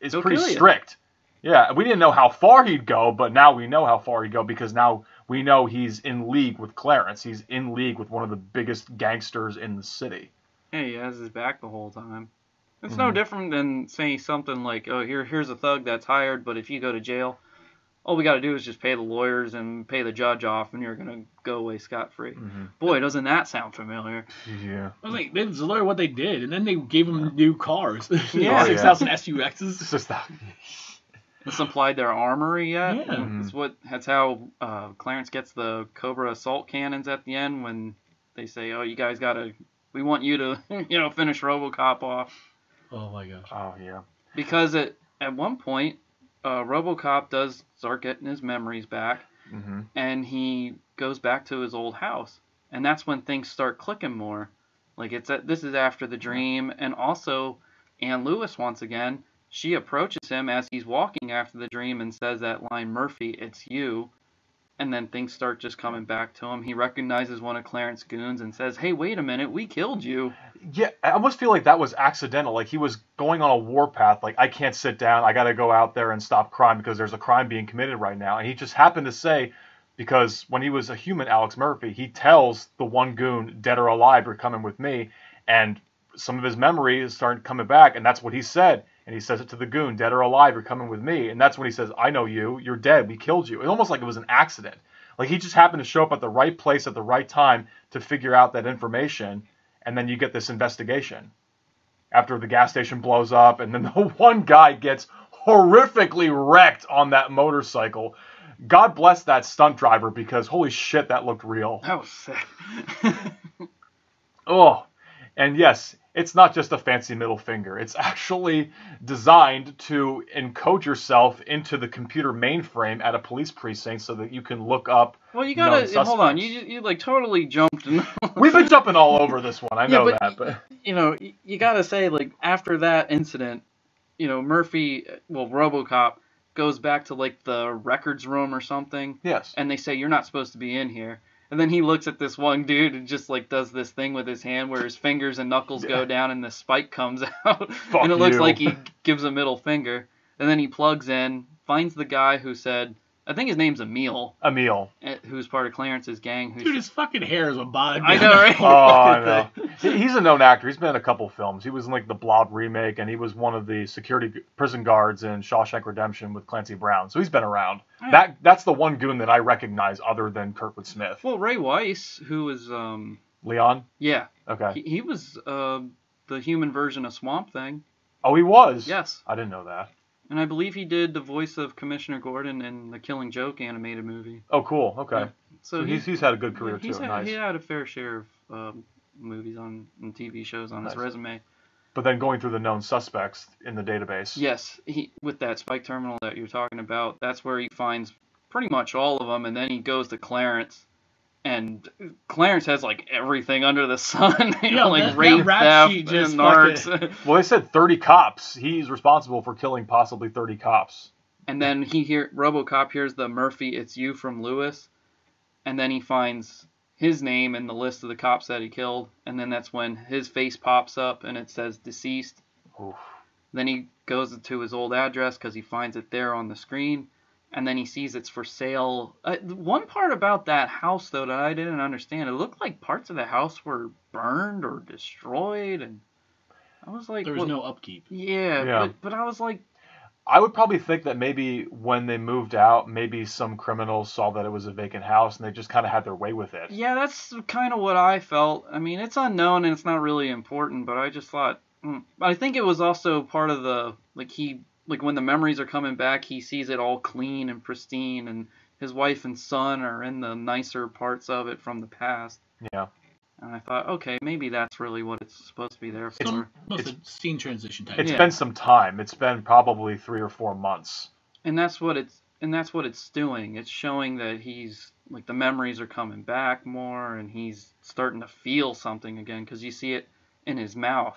is pretty strict." Yeah, we didn't know how far he'd go, but now we know how far he'd go, because now we know he's in league with Clarence. He's in league with one of the biggest gangsters in the city. Yeah, he has his back the whole time. It's no different than saying something like, oh, here's a thug that's hired, but if you go to jail, all we got to do is just pay the lawyers and pay the judge off, and you're going to go away scot-free. Boy, doesn't that sound familiar. Yeah. I was like, this is literally what they did, and then they gave him new cars. Yeah. 6,000 SUXs. It's just that. Supplied their armory yet. Yeah. That's how Clarence gets the Cobra assault cannons at the end when they say, oh, you guys we want you to, finish RoboCop off. Oh my gosh. Oh, yeah. Because at one point, RoboCop does start getting his memories back, and he goes back to his old house, and that's when things start clicking more. Like this is after the dream, and also Ann Lewis once again, she approaches him as he's walking after the dream and says that line, "Murphy, it's you," and then things start just coming back to him. He recognizes one of Clarence's goons and says, "Hey, wait a minute, we killed you." Yeah, I almost feel like that was accidental. Like he was going on a warpath. Like, I can't sit down. I got to go out there and stop crime because there's a crime being committed right now. And he just happened to say, because when he was a human, Alex Murphy, he tells the one goon, dead or alive, you're coming with me. And some of his memory is starting coming back. And that's what he said. And he says it to the goon, dead or alive, you're coming with me. And that's when he says, I know you. You're dead. We killed you. It's almost like it was an accident. Like he just happened to show up at the right place at the right time to figure out that information. And then you get this investigation after the gas station blows up, and then the one guy gets horrifically wrecked on that motorcycle. God bless that stunt driver, because holy shit, that looked real. That was sick. Oh, and yes, it's not just a fancy middle finger. It's actually designed to encode yourself into the computer mainframe at a police precinct so that you can look up. Well, you gotta hold on. You like totally jumped. We've been jumping all over this one. I know that, but you gotta say, like, after that incident, Murphy, RoboCop goes back to like the records room or something. Yes. And they say you're not supposed to be in here. And then he looks at this one dude and just like does this thing with his hand where his fingers and knuckles go down and the spike comes out. And it looks like he gives a middle finger. And then he plugs in, finds the guy who said, I think his name's Emil. Emil. Who's part of Clarence's gang. Dude, his fucking hair is what bothered me. I know, right? Oh, I know. He's a known actor. He's been in a couple films. He was in like the Blob remake, and he was one of the security prison guards in Shawshank Redemption with Clancy Brown. So he's been around. Yeah. That's the one goon that I recognize other than Kurtwood Smith. Well, Ray Weiss, who was Leon? Yeah. Okay. He was the human version of Swamp Thing. Oh, he was? Yes. I didn't know that. And I believe he did the voice of Commissioner Gordon in the Killing Joke animated movie. Oh, cool. Okay. Yeah. So he's had a good career, too. Nice. He had a fair share of movies and TV shows on his resume. But then going through the known suspects in the database. Yes. With that spike terminal that you're talking about, that's where he finds pretty much all of them. And then he goes to Clarence. And Clarence has, like, everything under the sun. Like rape, theft, and narcs. Well, they said 30 cops. He's responsible for killing possibly 30 cops. And then RoboCop hears the Murphy, it's you from Lewis. And then he finds his name in the list of the cops that he killed. And then that's when his face pops up and it says deceased. Oof. Then he goes to his old address because he finds it there on the screen. And then he sees it's for sale. One part about that house, though, that I didn't understand, it looked like parts of the house were burned or destroyed. And I was like... There was no upkeep. Yeah. But I was like... I would probably think that maybe when they moved out, maybe some criminals saw that it was a vacant house and they just kind of had their way with it. Yeah, that's kind of what I felt. I mean, it's unknown and it's not really important, but I just thought... I think it was also part of the... Like when the memories are coming back, he sees it all clean and pristine, and his wife and son are in the nicer parts of it from the past. Yeah. And I thought, okay, maybe that's really what it's supposed to be there for. It's a scene transition type. It's been some time. It's been probably 3 or 4 months. And that's what it's doing. It's showing that he's like the memories are coming back more, and he's starting to feel something again because you see it in his mouth.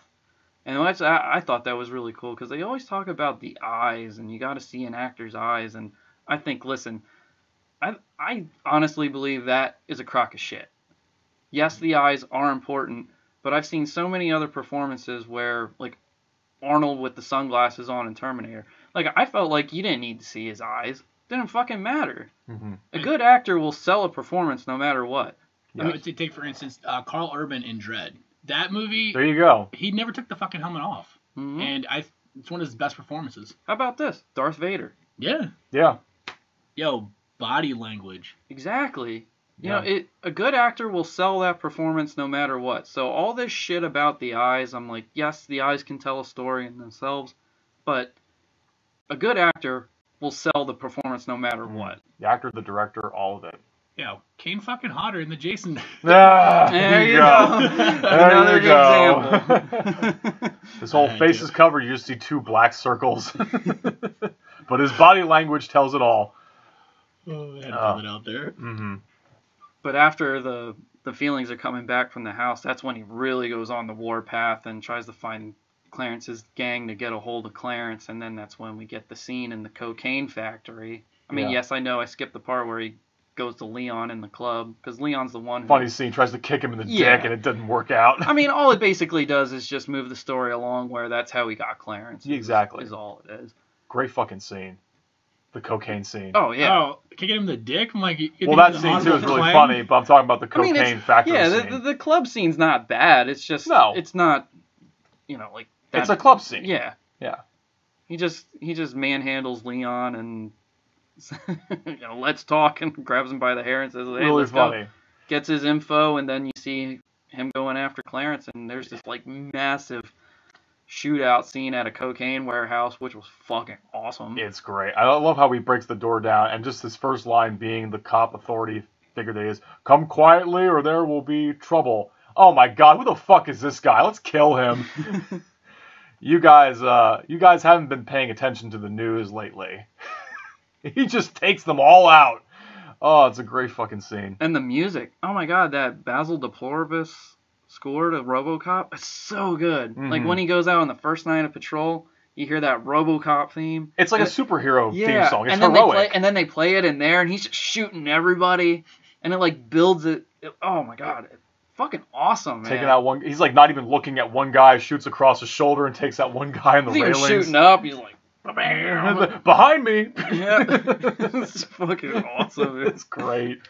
And I thought that was really cool because they always talk about the eyes, and you got to see an actor's eyes. And I think, listen, I honestly believe that is a crock of shit. Yes, the eyes are important, but I've seen so many other performances where, like, Arnold with the sunglasses on in Terminator, like, I felt like you didn't need to see his eyes. didn't fucking matter. Mm-hmm. A good actor will sell a performance no matter what. I mean, to take for instance, Carl Urban in Dredd. That movie. There you go. He never took the fucking helmet off, and it's one of his best performances. How about this? Darth Vader. Yeah. Yeah. Yo, body language. Exactly. You Yeah. know, a good actor will sell that performance no matter what. So all this shit about the eyes, I'm like, yes, the eyes can tell a story in themselves, but a good actor will sell the performance no matter what. The actor, the director, all of it. Yo, Kane fucking hotter in the Jason. There you go. There Another you go. example. His whole face is covered. You just see 2 black circles. But his body language tells it all. Oh, I had to throw it out there. Mm-hmm. But after the feelings are coming back from the house, that's when he really goes on the warpath and tries to find Clarence's gang to get a hold of Clarence, and then that's when we get the scene in the cocaine factory. I mean, yes, I know I skipped the part where he goes to Leon in the club, because Leon's the one who... Funny scene, tries to kick him in the dick, and it doesn't work out. I mean, all it basically does is just move the story along where that's how he got Clarence. Exactly. Is all it is. Great fucking scene. The cocaine scene. Oh, yeah. Oh, kicking him in the dick? I'm like, well, that scene, too, is really funny, but I'm talking about the cocaine factory scene. Yeah, the club scene's not bad. It's just... No. It's not, you know, like... That, it's a club scene. Yeah. Yeah. He just manhandles Leon and... you know, let's talk, and grabs him by the hair and says, hey, really let's funny. Go. Gets his info, and then you see him going after Clarence, and there's this, like, massive shootout scene at a cocaine warehouse, which was fucking awesome. It's great. I love how he breaks the door down, and just his first line being the cop authority figure that he is, come quietly or there will be trouble. Oh my god, who the fuck is this guy? Let's kill him. You guys haven't been paying attention to the news lately. He just takes them all out. Oh, it's a great fucking scene. And the music. Oh my god, that Basil Deploribus score to RoboCop. It's so good. Mm-hmm. Like when he goes out on the first night of patrol, you hear that RoboCop theme. It's like a superhero theme song. It's heroic. And then they play it in there, and he's just shooting everybody, and it like builds it. Oh my god. It's fucking awesome, man. Taking out one. He's like not even looking at one guy, shoots across his shoulder and takes out one guy on the railings. He's shooting up. He's like, behind me. Yeah. It's fucking awesome. It's great.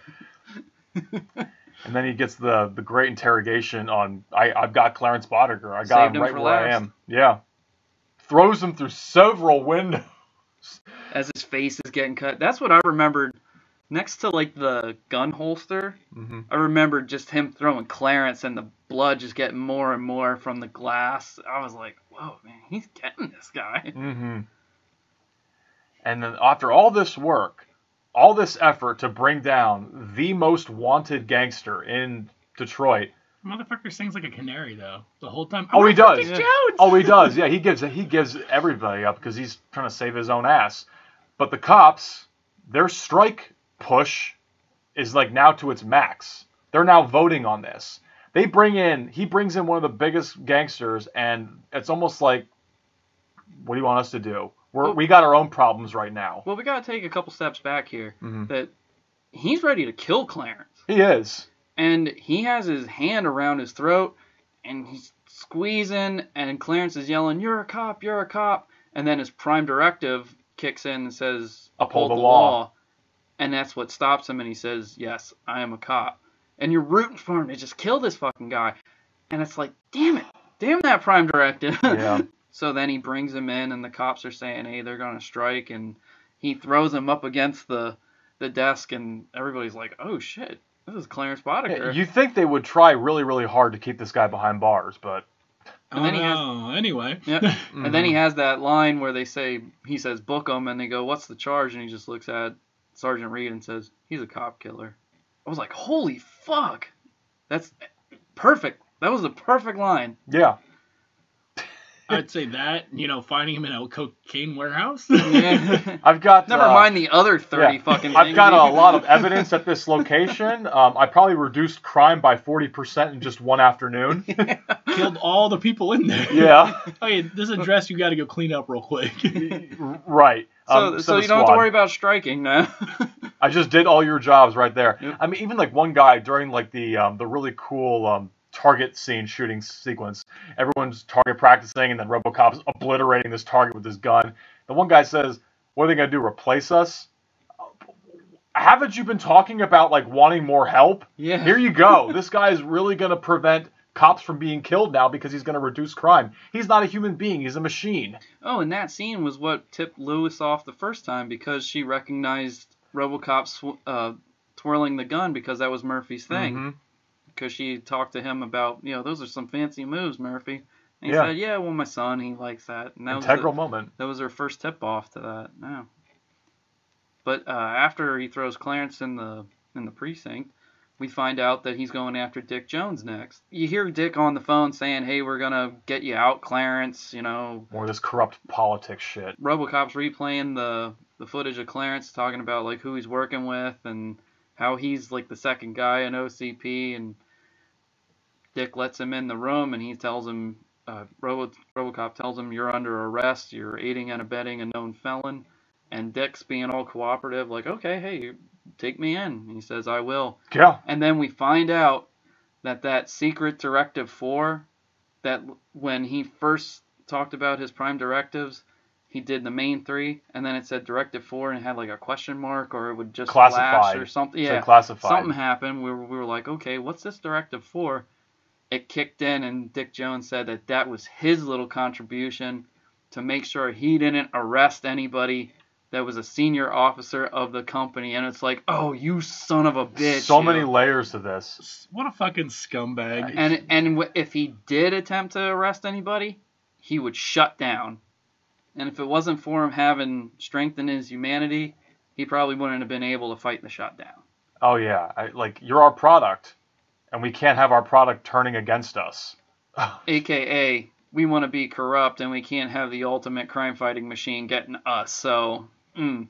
And then he gets the great interrogation on, I've got Clarence Boddicker. I got him right where I am. Yeah. Throws him through several windows. As his face is getting cut. That's what I remembered. Next to, like, the gun holster, I remembered just him throwing Clarence and the blood just getting more and more from the glass. I was like, whoa, man, he's getting this guy. Mm-hmm. And then after all this work, all this effort to bring down the most wanted gangster in Detroit. Motherfucker sings like a canary, though, the whole time. Oh, he does. Yeah. Oh, he does. Yeah, he gives everybody up because he's trying to save his own ass. But the cops, their strike push is like now to its max. They're now voting on this. He brings in one of the biggest gangsters, and it's almost like, what do you want us to do? We got our own problems right now. Well, we got to take a couple steps back here. That he's ready to kill Clarence. He is. And he has his hand around his throat, and he's squeezing, and Clarence is yelling, you're a cop, you're a cop. And then his prime directive kicks in and says, uphold the law. And that's what stops him, and he says, yes, I am a cop. And you're rooting for him to just kill this fucking guy. And it's like, damn it. Damn that prime directive. Yeah. So then he brings him in, and the cops are saying, hey, they're going to strike. And he throws him up against the desk, and everybody's like, oh, shit, this is Clarence Boddicker. Yeah, you think they would try really, really hard to keep this guy behind bars, but... And then anyway. Yep. And then he has that line where he says, book him, and they go, what's the charge? And he just looks at Sergeant Reed and says, he's a cop killer. I was like, holy fuck. That's perfect. That was the perfect line. Yeah. I'd say that, finding him in a cocaine warehouse. Yeah. I've got... Never mind the other 30 fucking things. I've got a lot of evidence at this location. I probably reduced crime by 40% in just one afternoon. Yeah. Killed all the people in there. Yeah. Okay, this address you got to go clean up real quick. Right. So you don't have to worry about striking now. I just did all your jobs right there. Yep. I mean, even like one guy during like the really cool target scene shooting sequence, everyone's target practicing, and then RoboCop's obliterating this target with his gun. The one guy says, "What are they gonna do? Replace us?" haven't you been talking about, like, wanting more help? Yeah. Here you go. This guy's really going to prevent cops from being killed now because he's going to reduce crime. He's not a human being. He's a machine. Oh, and that scene was what tipped Lewis off the first time, because she recognized RoboCop twirling the gun, because that was Murphy's thing. Mm-hmm. Because she talked to him about, those are some fancy moves, Murphy. And he Yeah. said, yeah, well, my son, he likes that. And that Integral moment. That was her first tip-off to that. No. But after he throws Clarence in the precinct, we find out that he's going after Dick Jones next. You hear Dick on the phone saying, hey, we're going to get you out, Clarence, More of this corrupt politics shit. RoboCop's replaying the footage of Clarence, talking about, like, who he's working with and how he's, like, the second guy in OCP, and Dick lets him in the room, and he tells him, RoboCop tells him, you're under arrest, you're aiding and abetting a known felon, and Dick's being all cooperative, like, okay, hey, take me in. And he says, I will. Yeah. And then we find out that secret Directive 4, that when he first talked about his prime directives, he did the main 3, and then it said Directive 4, and it had like a question mark, or it would just flash or something. Yeah, classified. Something happened. We were like, okay, what's this Directive 4? It kicked in, and Dick Jones said that was his little contribution to make sure he didn't arrest anybody that was a senior officer of the company. And it's like, oh, you son of a bitch. So many layers to this. What a fucking scumbag. And if he did attempt to arrest anybody, he would shut down. And if it wasn't for him having strength in his humanity, he probably wouldn't have been able to fight the shutdown. Oh, yeah. You're our product, and we can't have our product turning against us. AKA, we want to be corrupt, and we can't have the ultimate crime-fighting machine getting us, so... And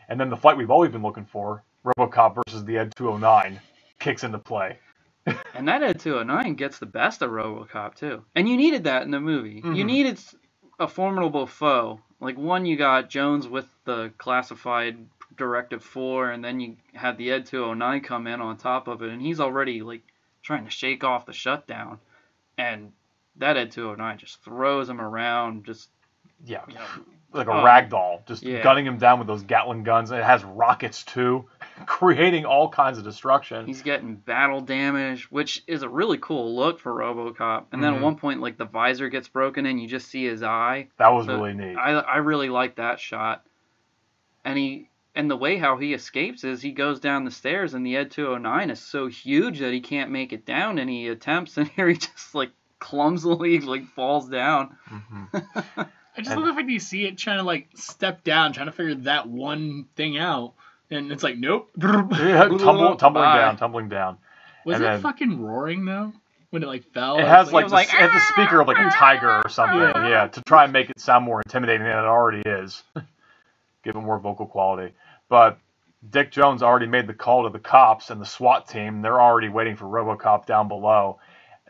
then the fight we've always been looking for, RoboCop versus the Ed 209, kicks into play. And that Ed 209 gets the best of RoboCop, too. And you needed that in the movie. Mm-hmm. You needed a formidable foe. Like, one, you got Jones with the classified Directive 4, and then you had the Ed 209 come in on top of it, and he's already, like, trying to shake off the shutdown. And that Ed 209 just throws him around, just... Yeah, like a rag doll, just gunning him down with those Gatling guns. And it has rockets, too, creating all kinds of destruction. He's getting battle damage, which is a really cool look for RoboCop. And then at one point, like, the visor gets broken and you just see his eye. That was really neat. I really like that shot. And the way how he escapes is he goes down the stairs, and the Ed 209 is so huge that he can't make it down, and he attempts, and here he just, like, clumsily, like, falls down. Mm-hmm. I just love the fact that you see it trying to, like, step down, trying to figure that one thing out, and it's like, nope. Yeah, tumbling down. Was it fucking roaring, though, when it, like, fell? It has, like, it has the speaker of, like, a tiger or something, to try and make it sound more intimidating than it already is. Give it more vocal quality. But Dick Jones already made the call to the cops and the SWAT team. They're already waiting for RoboCop down below.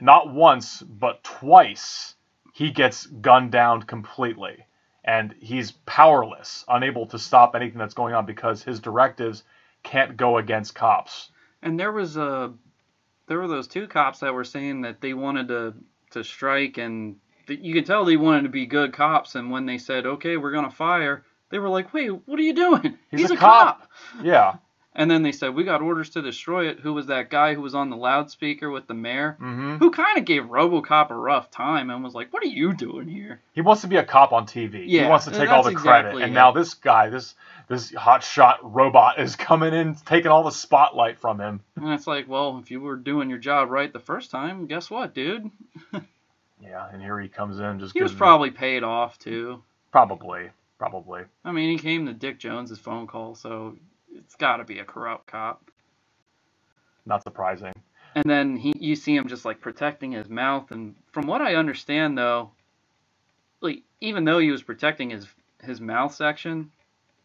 Not once, but twice, he gets gunned down completely. And he's powerless, unable to stop anything that's going on because his directives can't go against cops. And there were those 2 cops that were saying that they wanted to strike, and you could tell they wanted to be good cops. And when they said, okay, we're going to fire, they were like, wait, what are you doing? He's a cop. Yeah. And then they said, we got orders to destroy it. Who was that guy who was on the loudspeaker with the mayor? Mm-hmm. Who kind of gave RoboCop a rough time and was like, what are you doing here? He wants to be a cop on TV. Yeah, he wants to take all the credit. And now this guy, this hotshot robot is coming in, taking all the spotlight from him. And it's like, well, if you were doing your job right the first time, guess what, dude? Yeah, and here he comes in. He was probably paid off, too. Probably. I mean, he came to Dick Jones's phone call, so... It's got to be a corrupt cop. Not surprising. And then you see him just, like, protecting his mouth. And from what I understand, though, like, even though he was protecting his mouth section,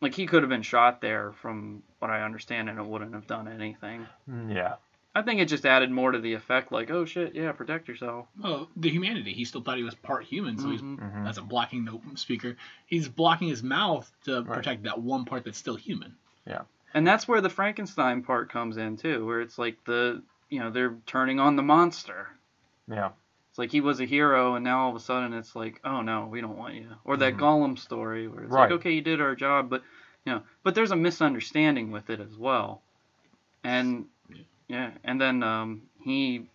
like, he could have been shot there from what I understand, and it wouldn't have done anything. Yeah. I think it just added more to the effect, like, oh, shit, yeah, protect yourself. Oh, the humanity. He still thought he was part human, so he's that's a blocking the speaker. He's blocking his mouth to protect that one part that's still human. Yeah. And that's where the Frankenstein part comes in, too, where it's like they're turning on the monster. Yeah. It's like he was a hero, and now all of a sudden it's like, oh, no, we don't want you. Or that Gollum story, where it's like, okay, you did our job, but but there's a misunderstanding with it as well, and and then he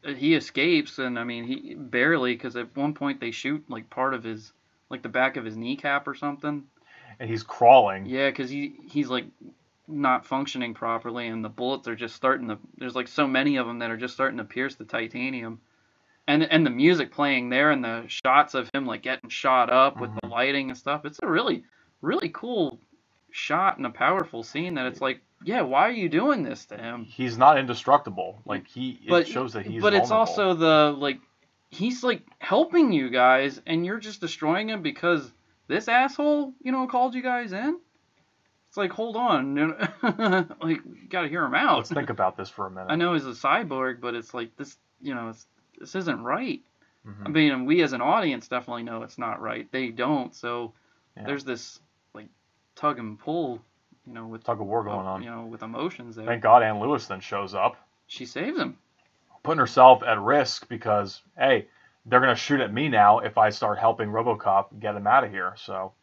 escapes, and I mean he barely, because at one point they shoot like part of his, like the back of his kneecap or something, and he's crawling. Yeah, because he's like not functioning properly, and the bullets are just starting to, there's like so many of them that are just starting to pierce the titanium. And the music playing there, and the shots of him like getting shot up with the lighting and stuff. It's a really, really cool shot and a powerful scene that it's like, yeah, why are you doing this to him? He's not indestructible. Like it shows that he's But vulnerable. it's also the, like, he's like helping you guys, and you're just destroying him because this asshole, called you guys in. It's like, hold on, like, you gotta hear him out. Let's think about this for a minute. I know he's a cyborg, but it's like this, this isn't right. I mean, we as an audience definitely know it's not right. They don't, so there's this like tug and pull, with tug of war going on. With emotions there. Thank God Ann Lewis then shows up. She saves him. Putting herself at risk because, hey, they're gonna shoot at me now if I start helping RoboCop get him out of here. So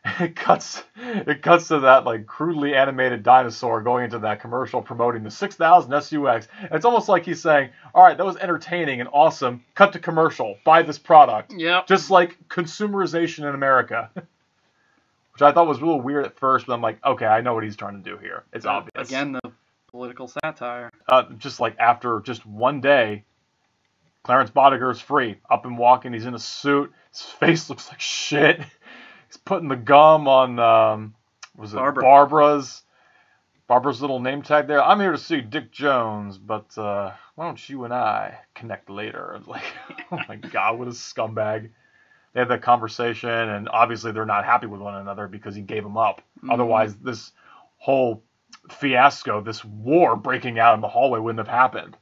it cuts to that like crudely animated dinosaur going into that commercial promoting the 6000 SUX. And it's almost like he's saying, all right, that was entertaining and awesome. Cut to commercial. Buy this product. Yep. Just like consumerization in America. Which I thought was real weird at first, but I'm like, okay, I know what he's trying to do here. It's obvious. Again, the political satire. Just like after just one day, Clarence Bodiger's free. Up and walking. He's in a suit. His face looks like shit. He's putting the gum on, Barbara's little name tag there. I'm here to see Dick Jones, but why don't you and I connect later? It's like, oh my God, what a scumbag. They had that conversation, and obviously they're not happy with one another because he gave him up. Otherwise, this whole fiasco, this war breaking out in the hallway wouldn't have happened.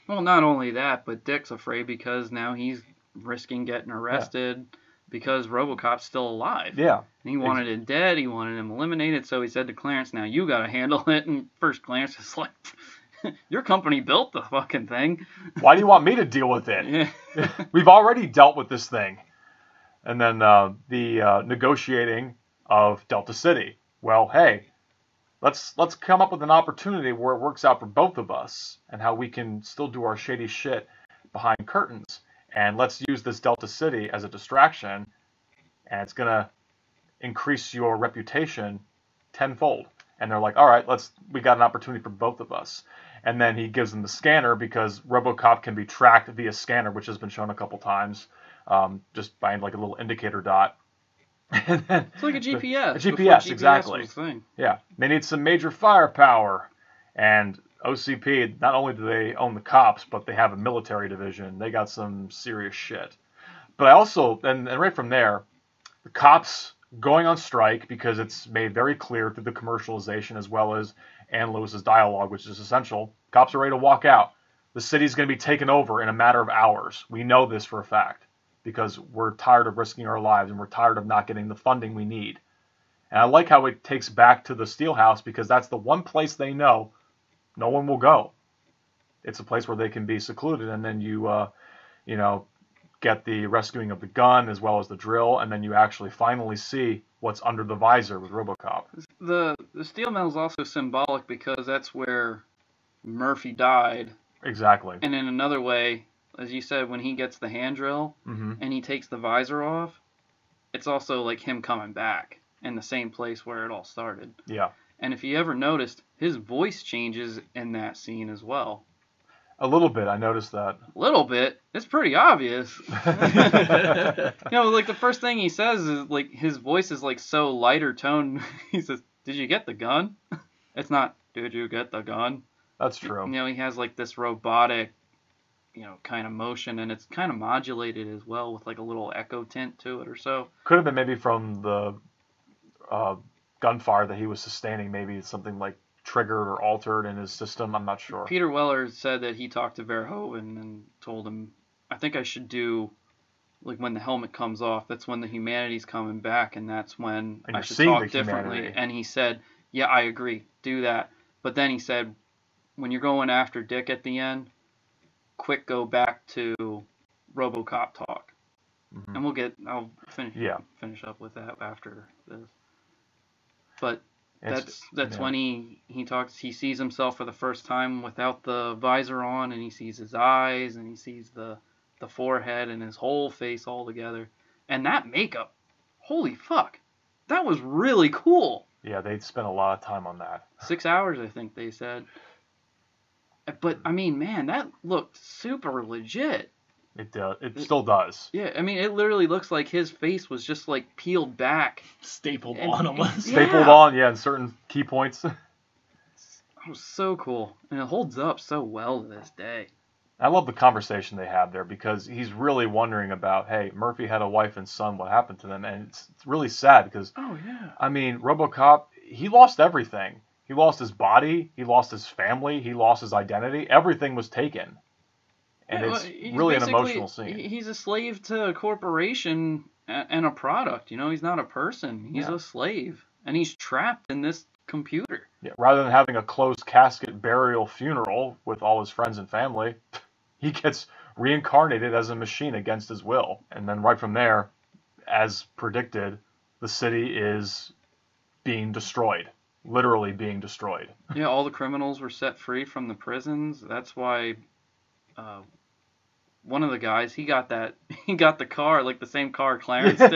Well, not only that, but Dick's afraid because now he's risking getting arrested. Yeah. Because RoboCop's still alive. Yeah. And he wanted him dead. He wanted him eliminated. So he said to Clarence, now you got to handle it. And first Clarence is like, your company built the fucking thing. Why do you want me to deal with it? Yeah. We've already dealt with this thing. And then the negotiating of Delta City. Well, hey, let's come up with an opportunity where it works out for both of us and how we can still do our shady shit behind curtains. And let's use this Delta City as a distraction, and it's going to increase your reputation tenfold. And they're like, all right, we got an opportunity for both of us. And then he gives them the scanner because RoboCop can be tracked via scanner, which has been shown a couple times, just by like a little indicator dot. And then it's like a GPS. A GPS, exactly. Was a thing. Yeah. They need some major firepower. And OCP, not only do they own the cops, but they have a military division. They got some serious shit. But I also, and right from there, the cops going on strike because it's made very clear through the commercialization as well as Ann Lewis's dialogue, which is essential. Cops are ready to walk out. The city's going to be taken over in a matter of hours. We know this for a fact because we're tired of risking our lives and we're tired of not getting the funding we need. And I like how it takes back to the Steelhouse because that's the one place they know no one will go. It's a place where they can be secluded, and then you get the rescuing of the gun as well as the drill, and then you actually finally see what's under the visor with RoboCop. The steel mill is also symbolic because that's where Murphy died. Exactly. And in another way, as you said, when he gets the hand drill and he takes the visor off, it's also like him coming back in the same place where it all started. Yeah. And if you ever noticed, his voice changes in that scene as well. A little bit, I noticed that. A little bit? It's pretty obvious. Like the first thing he says is like his voice is like so lighter tone. He says, "Did you get the gun?" It's not, "Did you get the gun?" That's true. He has like this robotic, kind of motion, and it's kind of modulated as well with like a little echo tint to it or so. Could have been maybe from the gunfire that he was sustaining, maybe something like triggered or altered in his system. I'm not sure. Peter Weller said that he talked to Verhoeven and told him, I think I should do, like when the helmet comes off, that's when the humanity's coming back, and that's when I should talk differently. Humanity. And he said, yeah, I agree, do that. But then he said, when you're going after Dick at the end, quick go back to RoboCop talk. And I'll finish up with that after this. But that's when he sees himself for the first time without the visor on, and he sees his eyes, and he sees the forehead and his whole face all together. And that makeup, holy fuck, that was really cool. Yeah, they'd spent a lot of time on that. 6 hours, I think they said. But, I mean, man, that looked super legit. It still does. Yeah, I mean, it literally looks like his face was just, like, peeled back. Stapled on almost. Stapled on, yeah, in certain key points. That was so cool. And it holds up so well to this day. I love the conversation they have there because he's really wondering about, hey, Murphy had a wife and son, what happened to them? And it's really sad because, oh yeah, I mean, RoboCop, he lost everything. He lost his body, he lost his family, he lost his identity. Everything was taken. And it's really an emotional scene. He's a slave to a corporation and a product. You know, he's not a person. He's a slave. And he's trapped in this computer. Yeah, rather than having a closed casket burial funeral with all his friends and family, he gets reincarnated as a machine against his will. And then right from there, as predicted, the city is being destroyed. Literally being destroyed. Yeah, all the criminals were set free from the prisons. That's why one of the guys, he got the car, like the same car Clarence did.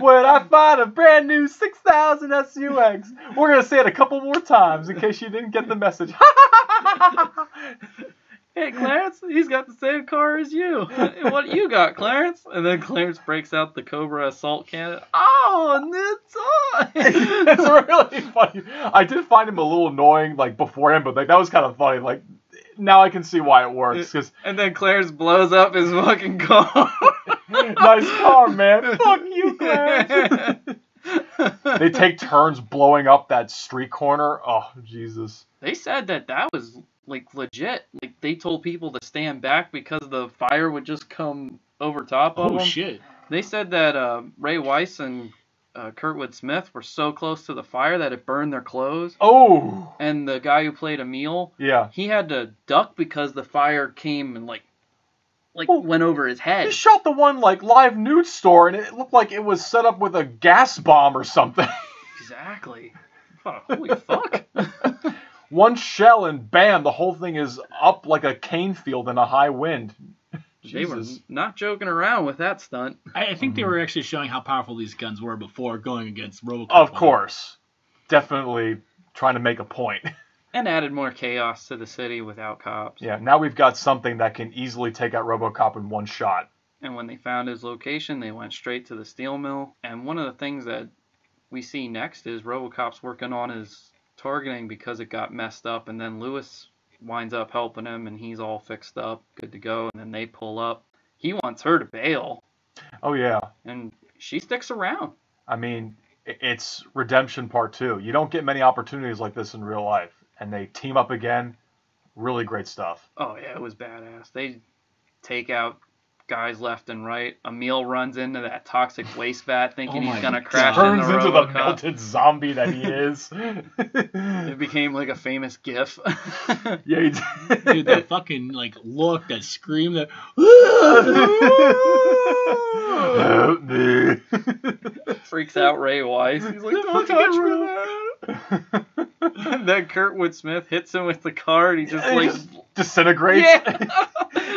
When I find a brand new 6000 SUX, we're going to say it a couple more times in case you didn't get the message. Hey, Clarence, he's got the same car as you. What you got, Clarence? And then Clarence breaks out the Cobra assault cannon. Oh, it's really funny. I did find him a little annoying, like, beforehand, but like that was kind of funny. Like, now I can see why it works. And then Clarence blows up his fucking car. Nice car, man. Fuck you, Clarence. They take turns blowing up that street corner. Oh, Jesus. They said that was, like, legit. Like, they told people to stand back because the fire would just come over top of them. Oh, shit. They said that Ray Weiss and Kurtwood Smith were so close to the fire that it burned their clothes. Oh! And the guy who played Emil, he had to duck because the fire came and, went over his head. He shot the one, like, live nude store, and it looked like it was set up with a gas bomb or something. Exactly. Oh, holy fuck. One shell and bam, the whole thing is up like a cane field in a high wind. They were not joking around with that stunt. I think they were actually showing how powerful these guns were before going against RoboCop. Of course. Definitely trying to make a point. And added more chaos to the city without cops. Yeah, now we've got something that can easily take out RoboCop in one shot. And when they found his location, they went straight to the steel mill. And one of the things that we see next is RoboCop's working on his targeting because it got messed up, and then Lewis winds up helping him, and he's all fixed up, good to go, and then they pull up. He wants her to bail. Oh, yeah. And she sticks around. I mean, it's Redemption Part 2. You don't get many opportunities like this in real life, and they team up again. Really great stuff. Oh, yeah, it was badass. They take out guys left and right. Emil runs into that toxic waste vat thinking he's going to crash turns into the melted zombie that he is. It became like a famous gif. Yeah, he did. Dude, that fucking, like, look, that scream, that... Freaks out Ray Weiss. He's like, don't touch me. And then Kurtwood Smith hits him with the car, and he just disintegrates. Yeah.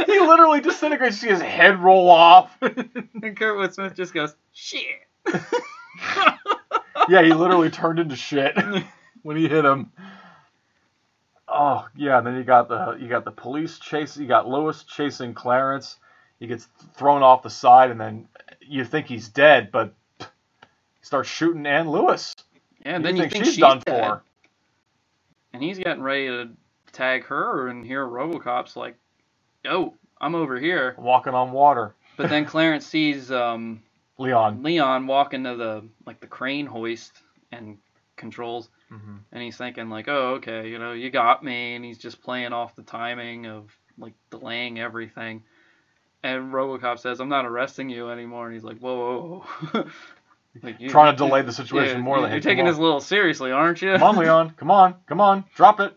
He literally disintegrates. You see his head roll off. And Kurtwood Smith just goes, shit. Yeah, he literally turned into shit when he hit him. Oh yeah, and then you got the police chase. You got Lewis chasing Clarence. He gets thrown off the side, and then you think he's dead, but he starts shooting Ann Lewis. Yeah, and then you think she's done dead. for. And he's getting ready to tag her, and here RoboCop's like, "Yo, I'm over here, walking on water." But then Clarence sees Leon walking to the crane hoist and controls, and he's thinking like, "Oh, okay, you got me," and he's just playing off the timing of like delaying everything. And RoboCop says, "I'm not arresting you anymore," and he's like, "Whoa, whoa." Like trying to delay the situation more. You're taking this a little seriously, aren't you? Come on, Leon. Come on. Drop it.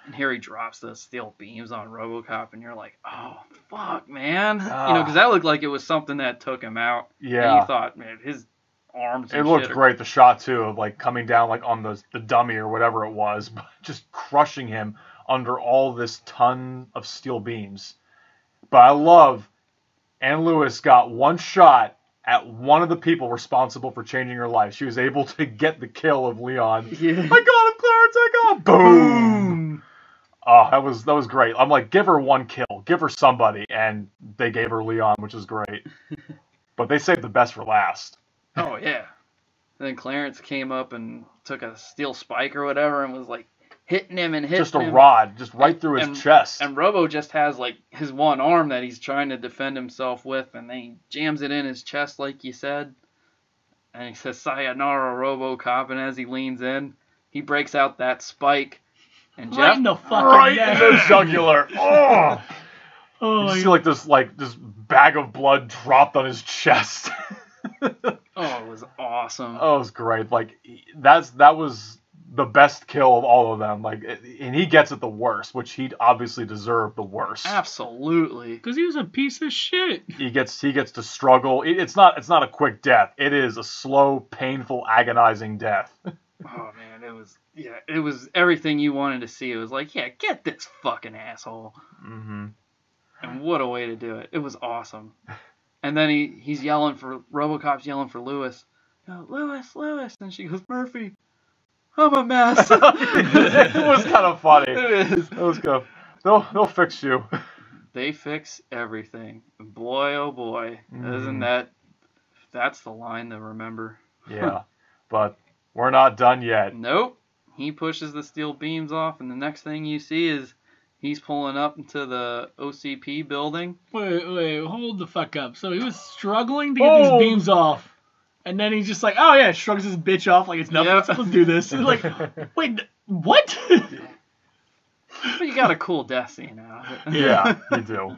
And here he drops the steel beams on RoboCop, and you're like, oh, fuck, man. Because that looked like it was something that took him out. Yeah. And you thought, man, his arms. It And looked shit great, the shot too, of like coming down like on the dummy or whatever it was, but just crushing him under all this ton of steel beams. But I love Anne Lewis got one shot at one of the people responsible for changing her life. She was able to get the kill of Leon. Yeah. I got him, Clarence, I got him. Boom. Oh, that was great. I'm like, give her one kill, give her somebody, and they gave her Leon, which is great. But they saved the best for last. Oh yeah. And then Clarence came up and took a steel spike or whatever and was like hitting him and hitting him. Just a rod, just right through his chest. And Robo just has like his one arm that he's trying to defend himself with, and then he jams it in his chest like you said. And he says, "Sayonara, RoboCop," and as he leans in, he breaks out that spike. And Right Jeff, in the fucking right neck. in the jugular. Oh! Oh, You see like this bag of blood dropped on his chest. oh, it was awesome. Oh, it was great. Like that was the best kill of all of them. Like, and he gets it the worst, which he obviously deserved the worst. Absolutely. because he was a piece of shit. He gets to struggle. It's not a quick death. It is a slow, painful, agonizing death. Oh man, it was everything you wanted to see. It was like, yeah, get this fucking asshole. Mm-hmm. And what a way to do it. It was awesome. And then he's yelling for RoboCop's yelling for Lewis. Lewis, and she goes, Murphy, I'm a mess. It was kind of funny. It is. It was good. They'll fix you. They fix everything. Boy, oh boy, isn't that's the line to remember. Yeah, but we're not done yet. Nope. He pushes the steel beams off, and the next thing you see is he's pulling up into the OCP building. Wait, hold the fuck up. So he was struggling to get these beams off. And then he's just like, oh yeah, shrugs his bitch off like it's nothing. Yep. Let's do this. And like, wait, what? But you got a cool death scene out of it. Yeah, you do.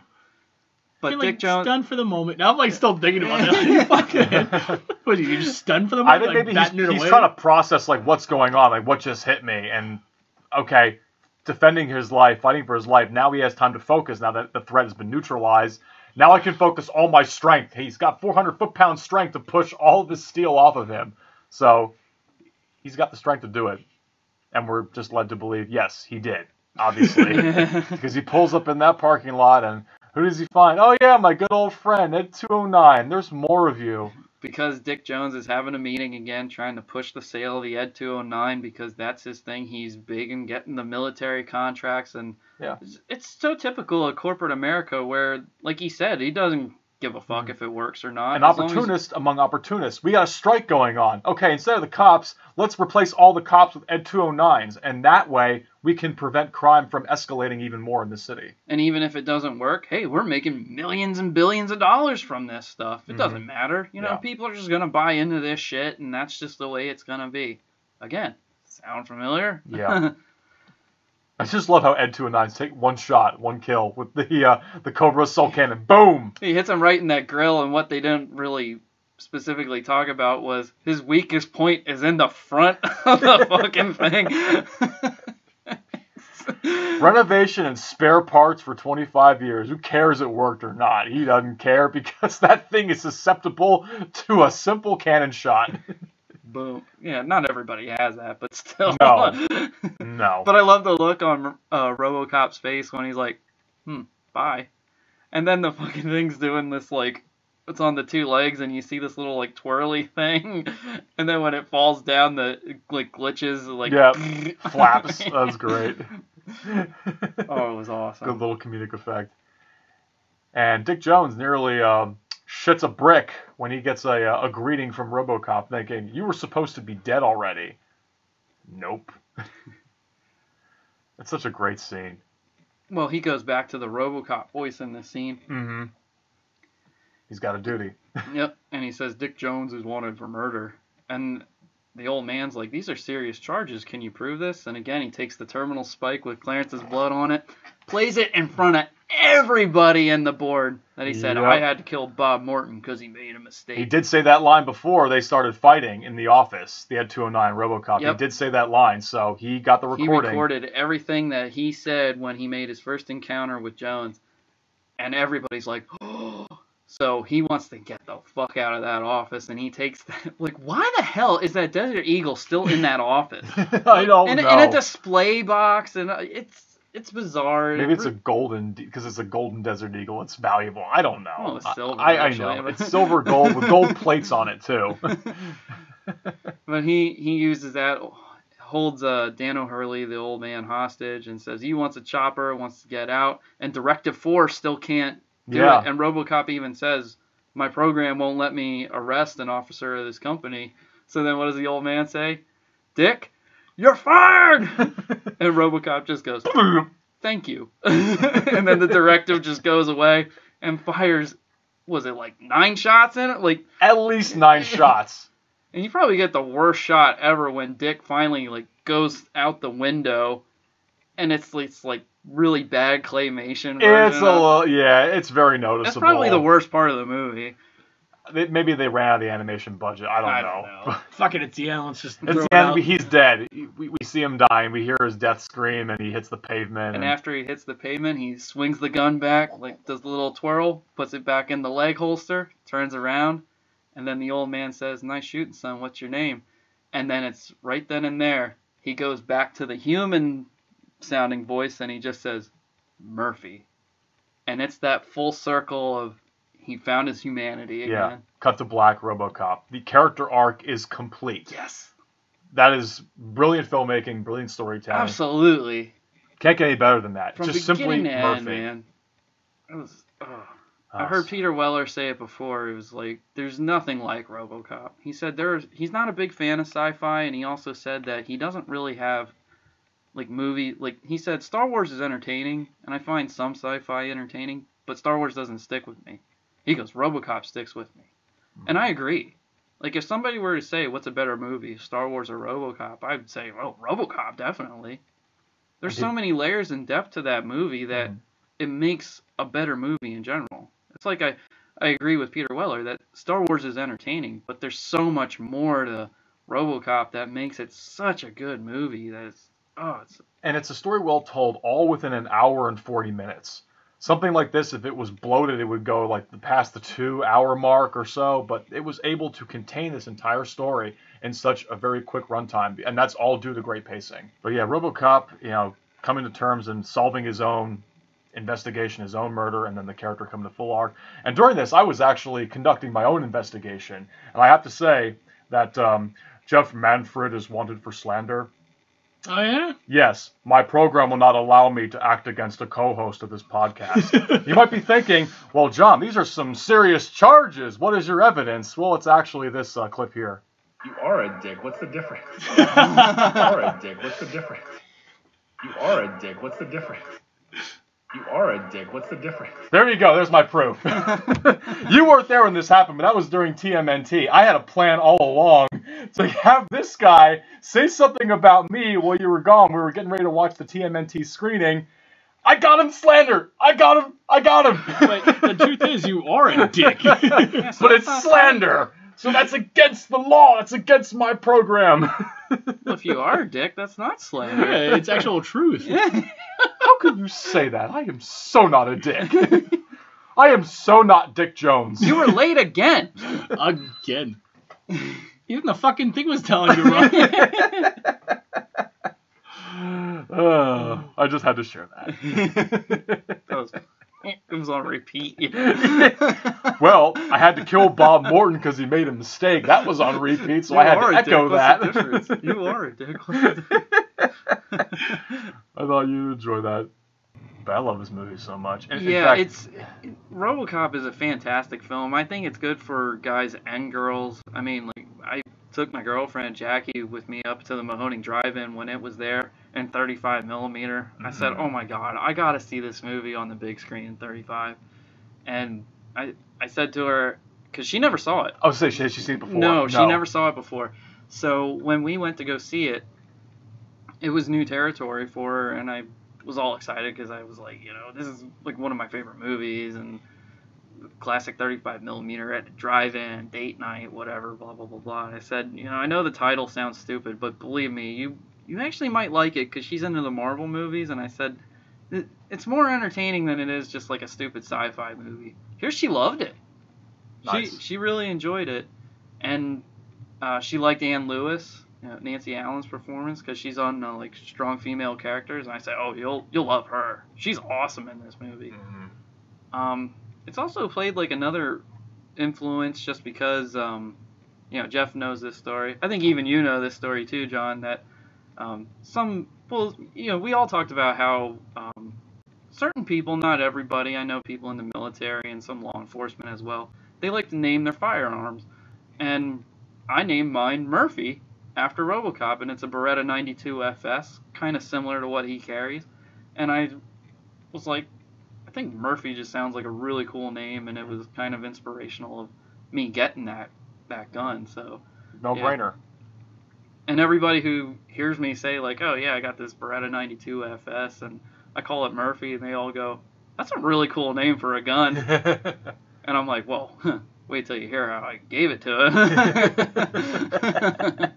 But You're, Dick like, Jones... stunned for the moment. Now I'm like still thinking about it. You fucking... What, you're just stunned for the I moment? think like, maybe he's trying to process like what's going on, like what just hit me, and okay, defending his life, fighting for his life. Now he has time to focus. Now that the threat has been neutralized, now I can focus all my strength. He's got 400 foot-pound strength to push all of this steel off of him, so he's got the strength to do it. And we're just led to believe, yes, he did, obviously, because he pulls up in that parking lot, and who does he find? Oh yeah, my good old friend Ed 209. There's more of you. Because Dick Jones is having a meeting again, trying to push the sale of the Ed 209 because that's his thing. He's big in getting the military contracts, and Yeah. it's so typical of corporate America where, like he said, he doesn't give a fuck if it works or not. An as long as- opportunist among opportunists. We got a strike going on. Okay, instead of the cops, let's replace all the cops with Ed 209s, and that way we can prevent crime from escalating even more in the city. And even if it doesn't work, hey, we're making millions and billions of dollars from this stuff. It doesn't matter. You know, Yeah. people are just going to buy into this shit, and that's just the way it's going to be. Again, sound familiar? Yeah. I just love how Ed 209s take one shot, one kill with the Cobra Assault Cannon. Boom! He hits him right in that grill, and what they didn't really specifically talk about was his weakest point is in the front of the fucking thing. Renovation and spare parts for 25 years. Who cares it worked or not? He doesn't care because that thing is susceptible to a simple cannon shot. Boom. Yeah, not everybody has that, but still. No. No. But I love the look on RoboCop's face when he's like, bye. And then the fucking thing's doing this, like, it's on the two legs, and you see this little, like, twirly thing. And then when it falls down, the, like, glitches, like... Yeah, flaps. That's great. Oh, it was awesome. Good little comedic effect. And Dick Jones nearly shits a brick when he gets a greeting from RoboCop thinking, you were supposed to be dead already. Nope. It's such a great scene. Well, he goes back to the RoboCop voice in this scene. Mm-hmm. He's got a duty. Yep, and he says Dick Jones is wanted for murder. And the old man's like, these are serious charges. Can you prove this? And again, he takes the terminal spike with Clarence's blood on it, plays it in front of everybody in the board that he said, Yep. I had to kill Bob Morton because he made a mistake. He did say that line before they started fighting in the office. They had 209 RoboCop. Yep. He did say that line, so he got the recording. He recorded everything that he said when he made his first encounter with Jones. And everybody's like, oh. So he wants to get the fuck out of that office, and he takes that. Like, why the hell is that Desert Eagle still in that office? I don't know. In a display box, and it's bizarre. Maybe it's a golden, because it's a golden Desert Eagle. It's valuable. I don't know. Well, it's silver. I know. It's silver gold with gold plates on it too. But he uses that, holds Dano Hurley, the old man, hostage, and says he wants a chopper, wants to get out, and Directive 4 still can't do it. And RoboCop even says, my program won't let me arrest an officer of this company. So then what does the old man say? Dick, you're fired! And RoboCop just goes, thank you. And then the directive just goes away and fires, was it like 9 shots in it? Like at least 9 shots. And you probably get the worst shot ever when Dick finally like goes out the window, and it's like really bad claymation version. It's a little, yeah, it's very noticeable. That's probably the worst part of the movie. Maybe they ran out of the animation budget. I don't know. Fuck it, it's the end. Let's just it's throw the it end. out. He's dead. We see him dying. We hear his death scream, and he hits the pavement. And after he hits the pavement, he swings the gun back, like does the little twirl, puts it back in the leg holster, turns around, and then the old man says, "Nice shooting, son. What's your name?" And then it's right then and there. He goes back to the human-sounding voice, and he just says, "Murphy." And it's that full circle of he found his humanity again. Yeah. Cut to black, RoboCop. The character arc is complete. Yes. That is brilliant filmmaking, brilliant storytelling. Absolutely. Can't get any better than that. From just beginning simply to Murphy. end, man. It was. I heard Peter Weller say it before. It was like, there's nothing like RoboCop. He said he's not a big fan of sci-fi, and he also said that he doesn't really have like he said Star Wars is entertaining, and I find some sci-fi entertaining, but Star Wars doesn't stick with me. He goes, RoboCop sticks with me. And I agree. Like, if somebody were to say, what's a better movie, Star Wars or RoboCop, I'd say, oh, RoboCop, definitely. There's so many layers and depth to that movie that it makes a better movie in general. It's like I agree with Peter Weller that Star Wars is entertaining, but there's so much more to RoboCop that makes it such a good movie that And it's a story well told, all within an hour and 40 minutes. Something like this, if it was bloated, it would go like past the 2-hour mark or so, but it was able to contain this entire story in such a very quick runtime, and that's all due to great pacing. But yeah, RoboCop, coming to terms and solving his own investigation, his own murder, and then the character coming to full arc. And during this, I was actually conducting my own investigation, and I have to say that Jeff Manfred is wanted for slander. Oh, yeah? Yes, my program will not allow me to act against a co-host of this podcast. You might be thinking, well, John, these are some serious charges. What is your evidence? Well, it's actually this clip here. You are a dick. What's the difference? You are a dick. What's the difference? You are a dick. What's the difference? You are a dick. What's the difference? There you go. There's my proof. You weren't there when this happened, but that was during TMNT. I had a plan all along to have this guy say something about me while you were gone. We were getting ready to watch the TMNT screening. I got him slander. I got him. But the truth is, you are a dick. But it's slander. So that's against the law. It's against my program. Well, if you are a dick, that's not slander. Yeah, it's actual truth. How could you say that? I am so not a dick. I am so not Dick Jones. You were late again. Again. Even the fucking thing was telling you wrong. I just had to share that. It was on repeat. Well, I had to kill Bob Morton because he made a mistake. That was on repeat, so I had to echo that. You are a dick. I thought you'd enjoy that. But I love this movie so much. In fact, RoboCop is a fantastic film. I think it's good for guys and girls. I mean, like, I took my girlfriend Jackie with me up to the Mahoning Drive-In when it was there in 35 millimeter. I said, "Oh my God, I gotta see this movie on the big screen in 35." And I said to her, because she never saw it. Oh, so has she seen it before? No, she never saw it before. So when we went to go see it, it was new territory for her, and I was all excited because I was like, this is like one of my favorite movies, and classic 35 millimeter at the drive-in, date night, whatever, blah, blah, blah, blah. And I said, I know the title sounds stupid, but believe me, you actually might like it because she's into the Marvel movies. And I said, it's more entertaining than it is just like a stupid sci-fi movie. Here, she loved it. Nice. She really enjoyed it, and she liked Ann Lewis, Nancy Allen's performance, because she's on like strong female characters, and I said, oh, you'll love her. She's awesome in this movie. Mm-hmm. It's also played like another influence, just because Jeff knows this story. I think even you know this story too, John. That we all talked about how certain people, not everybody, I know people in the military and some law enforcement as well, they like to name their firearms. And I named mine Murphy after RoboCop, and it's a Beretta 92 FS, kind of similar to what he carries. And I was like, I think Murphy just sounds like a really cool name, and it was kind of inspirational of me getting that gun. So No brainer. And everybody who hears me say like, oh yeah, I got this Beretta 92 FS, and I call it Murphy, and they all go, that's a really cool name for a gun. And I'm like, well, wait till you hear how I gave it to it.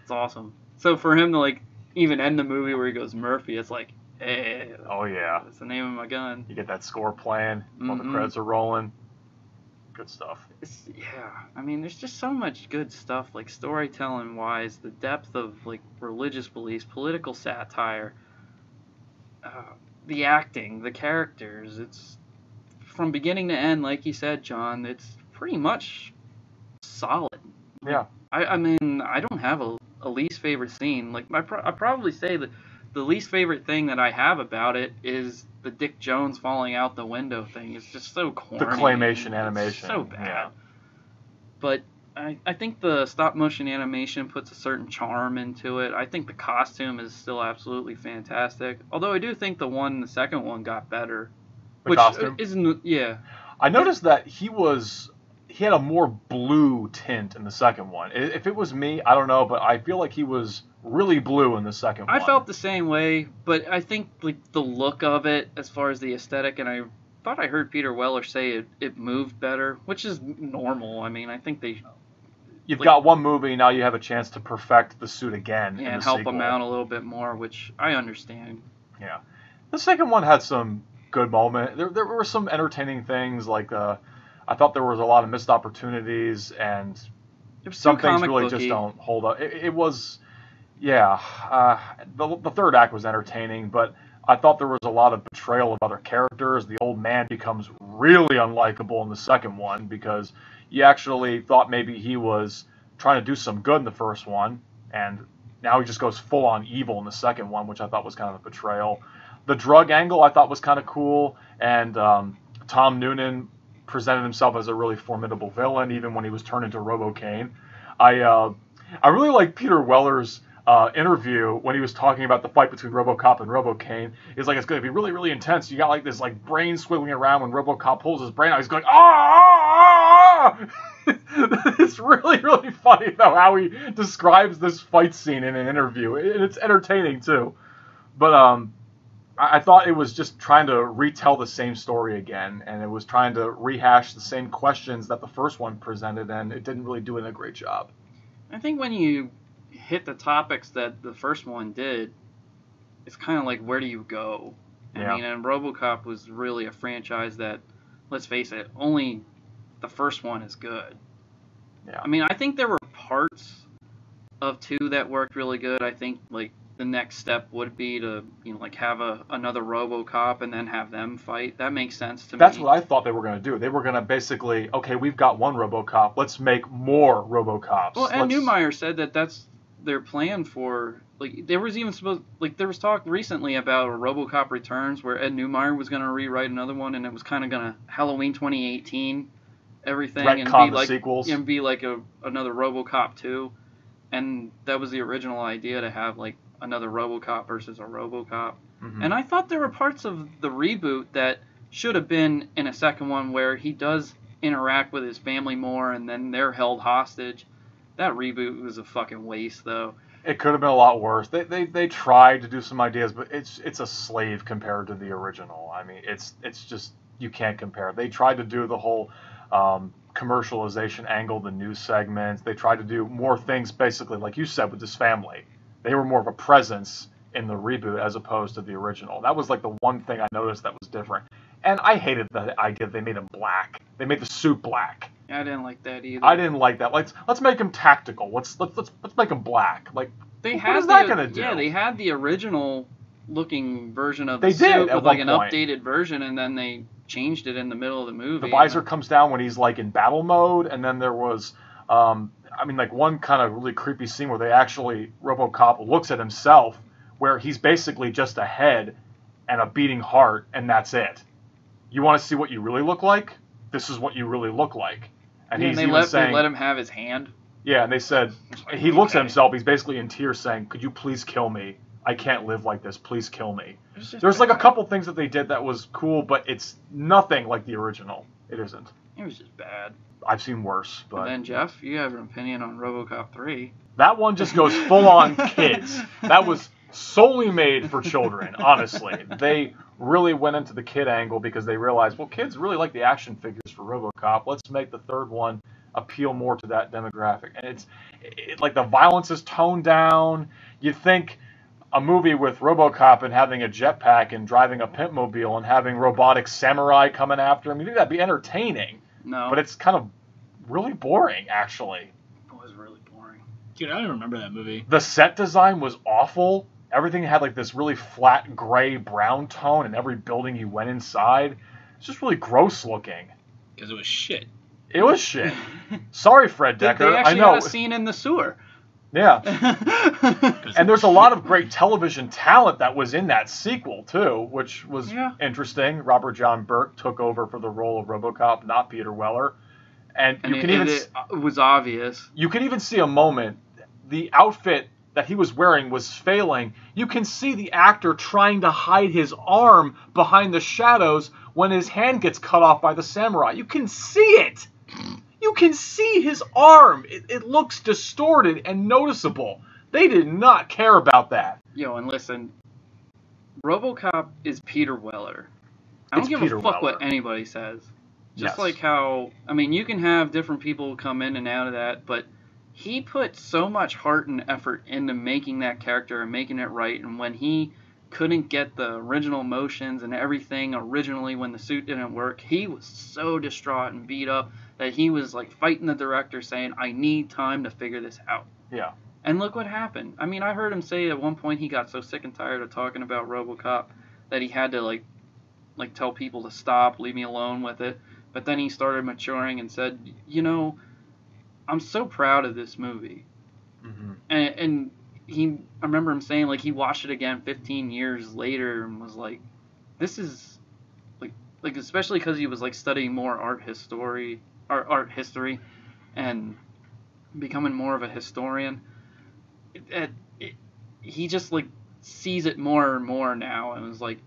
It's awesome. So for him to like even end the movie where he goes Murphy, it's like, hey, oh yeah, that's the name of my gun. You get that score playing while the credits are rolling. Good stuff. I mean, there's just so much good stuff, like storytelling wise, the depth of like religious beliefs, political satire, the acting, the characters. It's from beginning to end, like you said, John. It's pretty much solid. Yeah. I mean, I don't have a least favorite scene. Like I probably say that the least favorite thing that I have about it is the Dick Jones falling out the window thing. It's just so corny. The claymation animation. So bad. Yeah. But I think the stop motion animation puts a certain charm into it. I think the costume is still absolutely fantastic. Although I do think the second one got better. The costume? Isn't, yeah. I noticed that he had a more blue tint in the second one. If it was me, I don't know, but I feel like he was really blue in the second one. I felt the same way, but I think like the look of it, as far as the aesthetic, and I thought I heard Peter Weller say it moved better, which is normal. I mean, I think You've got one movie, now you have a chance to perfect the suit again. Yeah, and help them out a little bit more, which I understand. Yeah. The second one had some good moments. There were some entertaining things, like I thought there was a lot of missed opportunities, and some things really just don't hold up. It was, yeah, the third act was entertaining, but I thought there was a lot of betrayal of other characters. The old man becomes really unlikable in the second one, because you actually thought maybe he was trying to do some good in the first one, and now he just goes full on evil in the second one, which I thought was kind of a betrayal. The drug angle I thought was kind of cool, and Tom Noonan presented himself as a really formidable villain, even when he was turned into Robocane. I really like Peter Weller's interview when he was talking about the fight between RoboCop and Robocane. He's like, it's going to be really, really intense. You got like this like brain squiggling around when RoboCop pulls his brain out. He's going, ah! It's really, really funny though how he describes this fight scene in an interview, and it's entertaining too. But I thought it was just trying to retell the same story again, and it was trying to rehash the same questions that the first one presented, and it didn't really do a great job. I think when you hit the topics that the first one did, it's kind of like, where do you go? I mean, and RoboCop was really a franchise that, let's face it, only the first one is good. Yeah. I mean, I think there were parts of 2 that worked really good. I think, like, the next step would be to, like have another RoboCop and then have them fight. That makes sense to me. That's what I thought they were going to do. They were going to basically, okay, we've got one RoboCop, let's make more RoboCops. Well, Ed Neumeyer said that that's their plan for, like, there was talk recently about a RoboCop Returns where Ed Neumeyer was going to rewrite another one, and it was kind of going to Halloween 2018 everything retcon the sequels and be like another RoboCop 2, and that was the original idea, to have like another RoboCop versus a RoboCop. Mm-hmm. And I thought there were parts of the reboot that should have been in a second one where he does interact with his family more, and then they're held hostage. That reboot was a fucking waste, though. It could have been a lot worse. They tried to do some ideas, but it's a slave compared to the original. I mean, it's just, you can't compare. They tried to do the whole commercialization angle, the news segments. They tried to do more things, basically, like you said, with this family. They were more of a presence in the reboot as opposed to the original. That was like the one thing I noticed that was different. And I hated the idea that they made him black. They made the suit black. I didn't like that either. I didn't like that. Let's make him tactical. Let's make him black. Like, what is that gonna do? Yeah, they had the original looking version of they the did suit at with one like an point. Updated version, and then they changed it in the middle of the movie. The visor comes down when he's like in battle mode, and then there was, like one kind of really creepy scene where RoboCop looks at himself, where he's basically just a head and a beating heart, and that's it. You want to see what you really look like? This is what you really look like. And yeah, he's they even let saying, him have his hand. Yeah, and they said, he looks at himself, he's basically in tears saying, could you please kill me? I can't live like this, please kill me. There's like a couple things that they did that was cool, but it's nothing like the original. It isn't. It was just bad. I've seen worse, but... And then, Jeff, you have an opinion on RoboCop 3. That one just goes full-on kids. That was solely made for children, honestly. They really went into the kid angle because they realized, well, kids really like the action figures for RoboCop. Let's make the third one appeal more to that demographic. And it's like the violence is toned down. You think a movie with RoboCop and having a jetpack and driving a pimpmobile and having robotic samurai coming after him, you think that'd be entertaining. No. But it's kind of really boring, actually. It was really boring. Dude, I don't even remember that movie. The set design was awful. Everything had like this really flat gray brown tone in every building you went inside. It's just really gross looking. Because it was shit. It was shit. Sorry, Fred Decker. They actually I know. had a scene in the sewer. Yeah. And there's a lot of great television talent that was in that sequel, too, which was interesting. Robert John Burke took over for the role of RoboCop, not Peter Weller. And it was obvious. You can even see a moment, the outfit that he was wearing was failing. You can see the actor trying to hide his arm behind the shadows when his hand gets cut off by the samurai. You can see it. You can see his arm. It looks distorted and noticeable. They did not care about that. Yo, and listen, RoboCop is Peter Weller. I don't give a fuck what anybody says. Just like how, I mean, you can have different people come in and out of that, but he put so much heart and effort into making that character and making it right, and when he couldn't get the original motions and everything originally when the suit didn't work, he was so distraught and beat up that he was like fighting the director saying, I need time to figure this out. Yeah. And look what happened. I mean, I heard him say at one point he got so sick and tired of talking about RoboCop that he had to like tell people to stop, leave me alone with it. But then he started maturing and said, you know, I'm so proud of this movie. Mm-hmm. And I remember him saying, like, he watched it again 15 years later and was like, this is, like especially because he was, like, studying more art history and becoming more of a historian. He just, like, sees it more and more now and was like,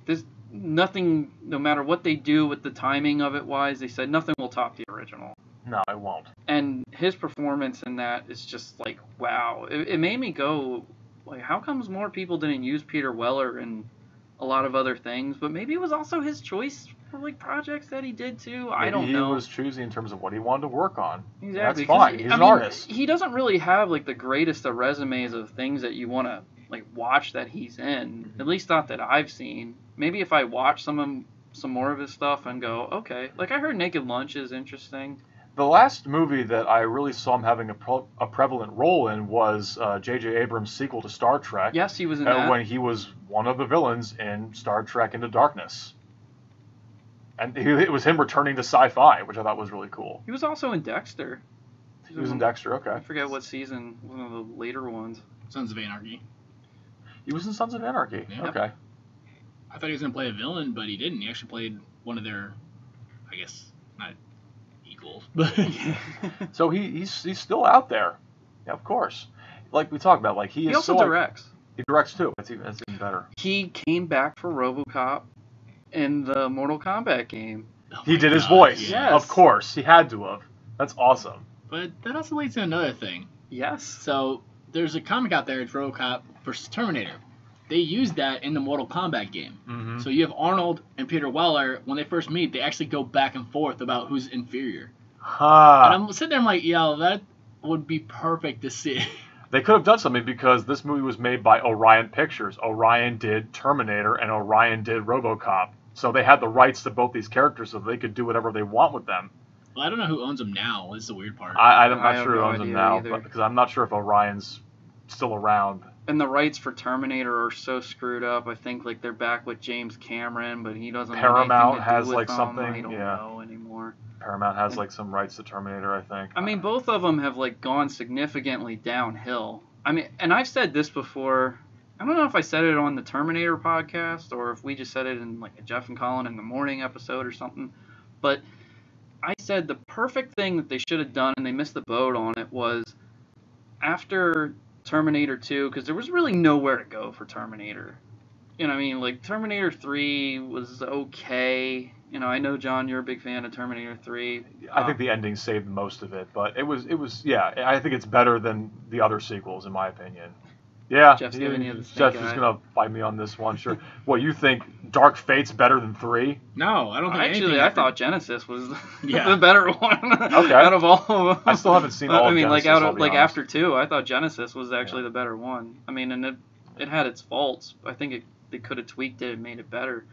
nothing, no matter what they do with the timing of it wise, they said nothing will top the original. No, it won't. And his performance in that is just like, wow. It made me go, like, how comes more people didn't use Peter Weller in a lot of other things? But maybe it was also his choice for, like, projects that he did too. I don't know. He was choosy in terms of what he wanted to work on. Exactly. That's fine. He's an artist. He doesn't really have, like, the greatest of resumes of things that you want to, like, watch that he's in. Mm-hmm. At least not that I've seen. Maybe if I watch some more of his stuff and go, okay. Like, I heard Naked Lunch is interesting. The last movie that I really saw him having a prevalent role in was J.J. Abrams' sequel to Star Trek. Yes, he was in that. When he was one of the villains in Star Trek Into Darkness. And it was him returning to sci-fi, which I thought was really cool. He was also in Dexter. He was in Dexter, okay. I forget what season, one of the later ones. Sons of Anarchy. He was in Sons of Anarchy, yeah. Okay. I thought he was going to play a villain, but he didn't. He actually played one of their, I guess, not equals, but... So he's still out there. Yeah, of course. Like we talked about, like he also directs. He directs too. That's even better. He came back for RoboCop in the Mortal Kombat game. Oh he did his voice. Yes. Of course. He had to have. That's awesome. But that also leads to another thing. Yes. So there's a comic out there, it's RoboCop vs. Terminator. They used that in the Mortal Kombat game. Mm-hmm. So you have Arnold and Peter Weller, when they first meet, they actually go back and forth about who's inferior. Huh. And I'm sitting there, I'm like, yo, that would be perfect to see. They could have done something because this movie was made by Orion Pictures. Orion did Terminator and Orion did RoboCop. So they had the rights to both these characters, so they could do whatever they want with them. Well, I don't know who owns them now. This is the weird part. I'm I not have sure who no owns them idea now, either. because I'm not sure if Orion's still around. And the rights for Terminator are so screwed up. I think like they're back with James Cameron, but he doesn't. Paramount have anything to do has with like them. something. I don't Yeah. know anymore. Paramount has like some rights to Terminator, I think. I mean, both of them have like gone significantly downhill. I mean, and I've said this before. I don't know if I said it on the Terminator podcast or if we just said it in like a Jeff and Colin in the morning episode or something. But I said the perfect thing that they should have done, and they missed the boat on it, was after Terminator 2, because there was really nowhere to go for Terminator. You know what I mean? Like, Terminator 3 was okay. You know, I know, John, you're a big fan of Terminator 3. I think the ending saved most of it, but it was, yeah, I think it's better than the other sequels, in my opinion. Yeah, Jeff's giving you the snake Jeff is eye. going to fight me on this one, sure. What, you think Dark Fate's better than 3? No, I don't think Actually, anything I after- thought Genesis was Yeah. the better one. Okay. Out of all of them. I still haven't seen all I of mean, like Genesis, out I'll of be like honest. after 2, I thought Genesis was actually the better one. I mean, and it had its faults. I think they could have tweaked it and made it better.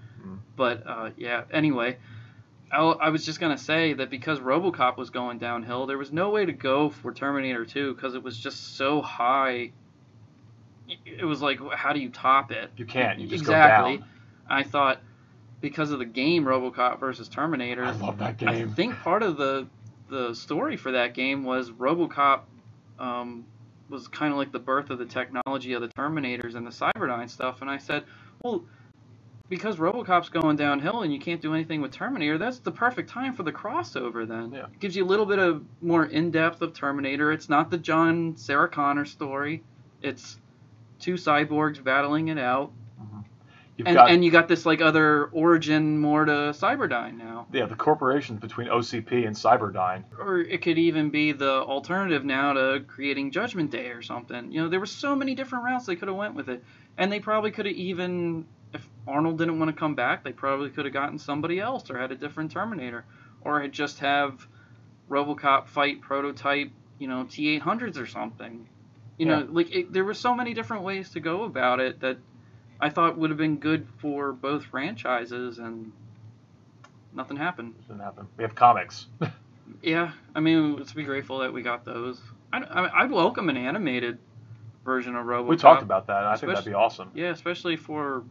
But yeah. Anyway, I was just gonna say that because RoboCop was going downhill, there was no way to go for Terminator 2 because it was just so high. It was like, how do you top it? You can't. You just exactly. go down. I thought because of the game RoboCop versus Terminator. I love that I game. think part of the story for that game was RoboCop was kind of like the birth of the technology of the Terminators and the Cyberdyne stuff. And I said, well, because RoboCop's going downhill and you can't do anything with Terminator, that's the perfect time for the crossover then. Yeah. It gives you a little bit of more in-depth of Terminator. It's not the John Sarah Connor story. It's two cyborgs battling it out. And you got this like other origin more to Cyberdyne now. Yeah, the corporations between OCP and Cyberdyne. Or it could even be the alternative now to creating Judgment Day or something. You know, there were so many different routes they could have went with it. And they probably could have even, if Arnold didn't want to come back, they probably could have gotten somebody else or had a different Terminator. Or had just have RoboCop fight prototype, T-800s or something. You know, like there were so many different ways to go about it that I thought would have been good for both franchises, and nothing happened. Didn't happen. We have comics. Yeah, I mean, let's be grateful that we got those. I'd welcome an animated version of RoboCop. We talked about that. I think that'd be awesome. Yeah, especially for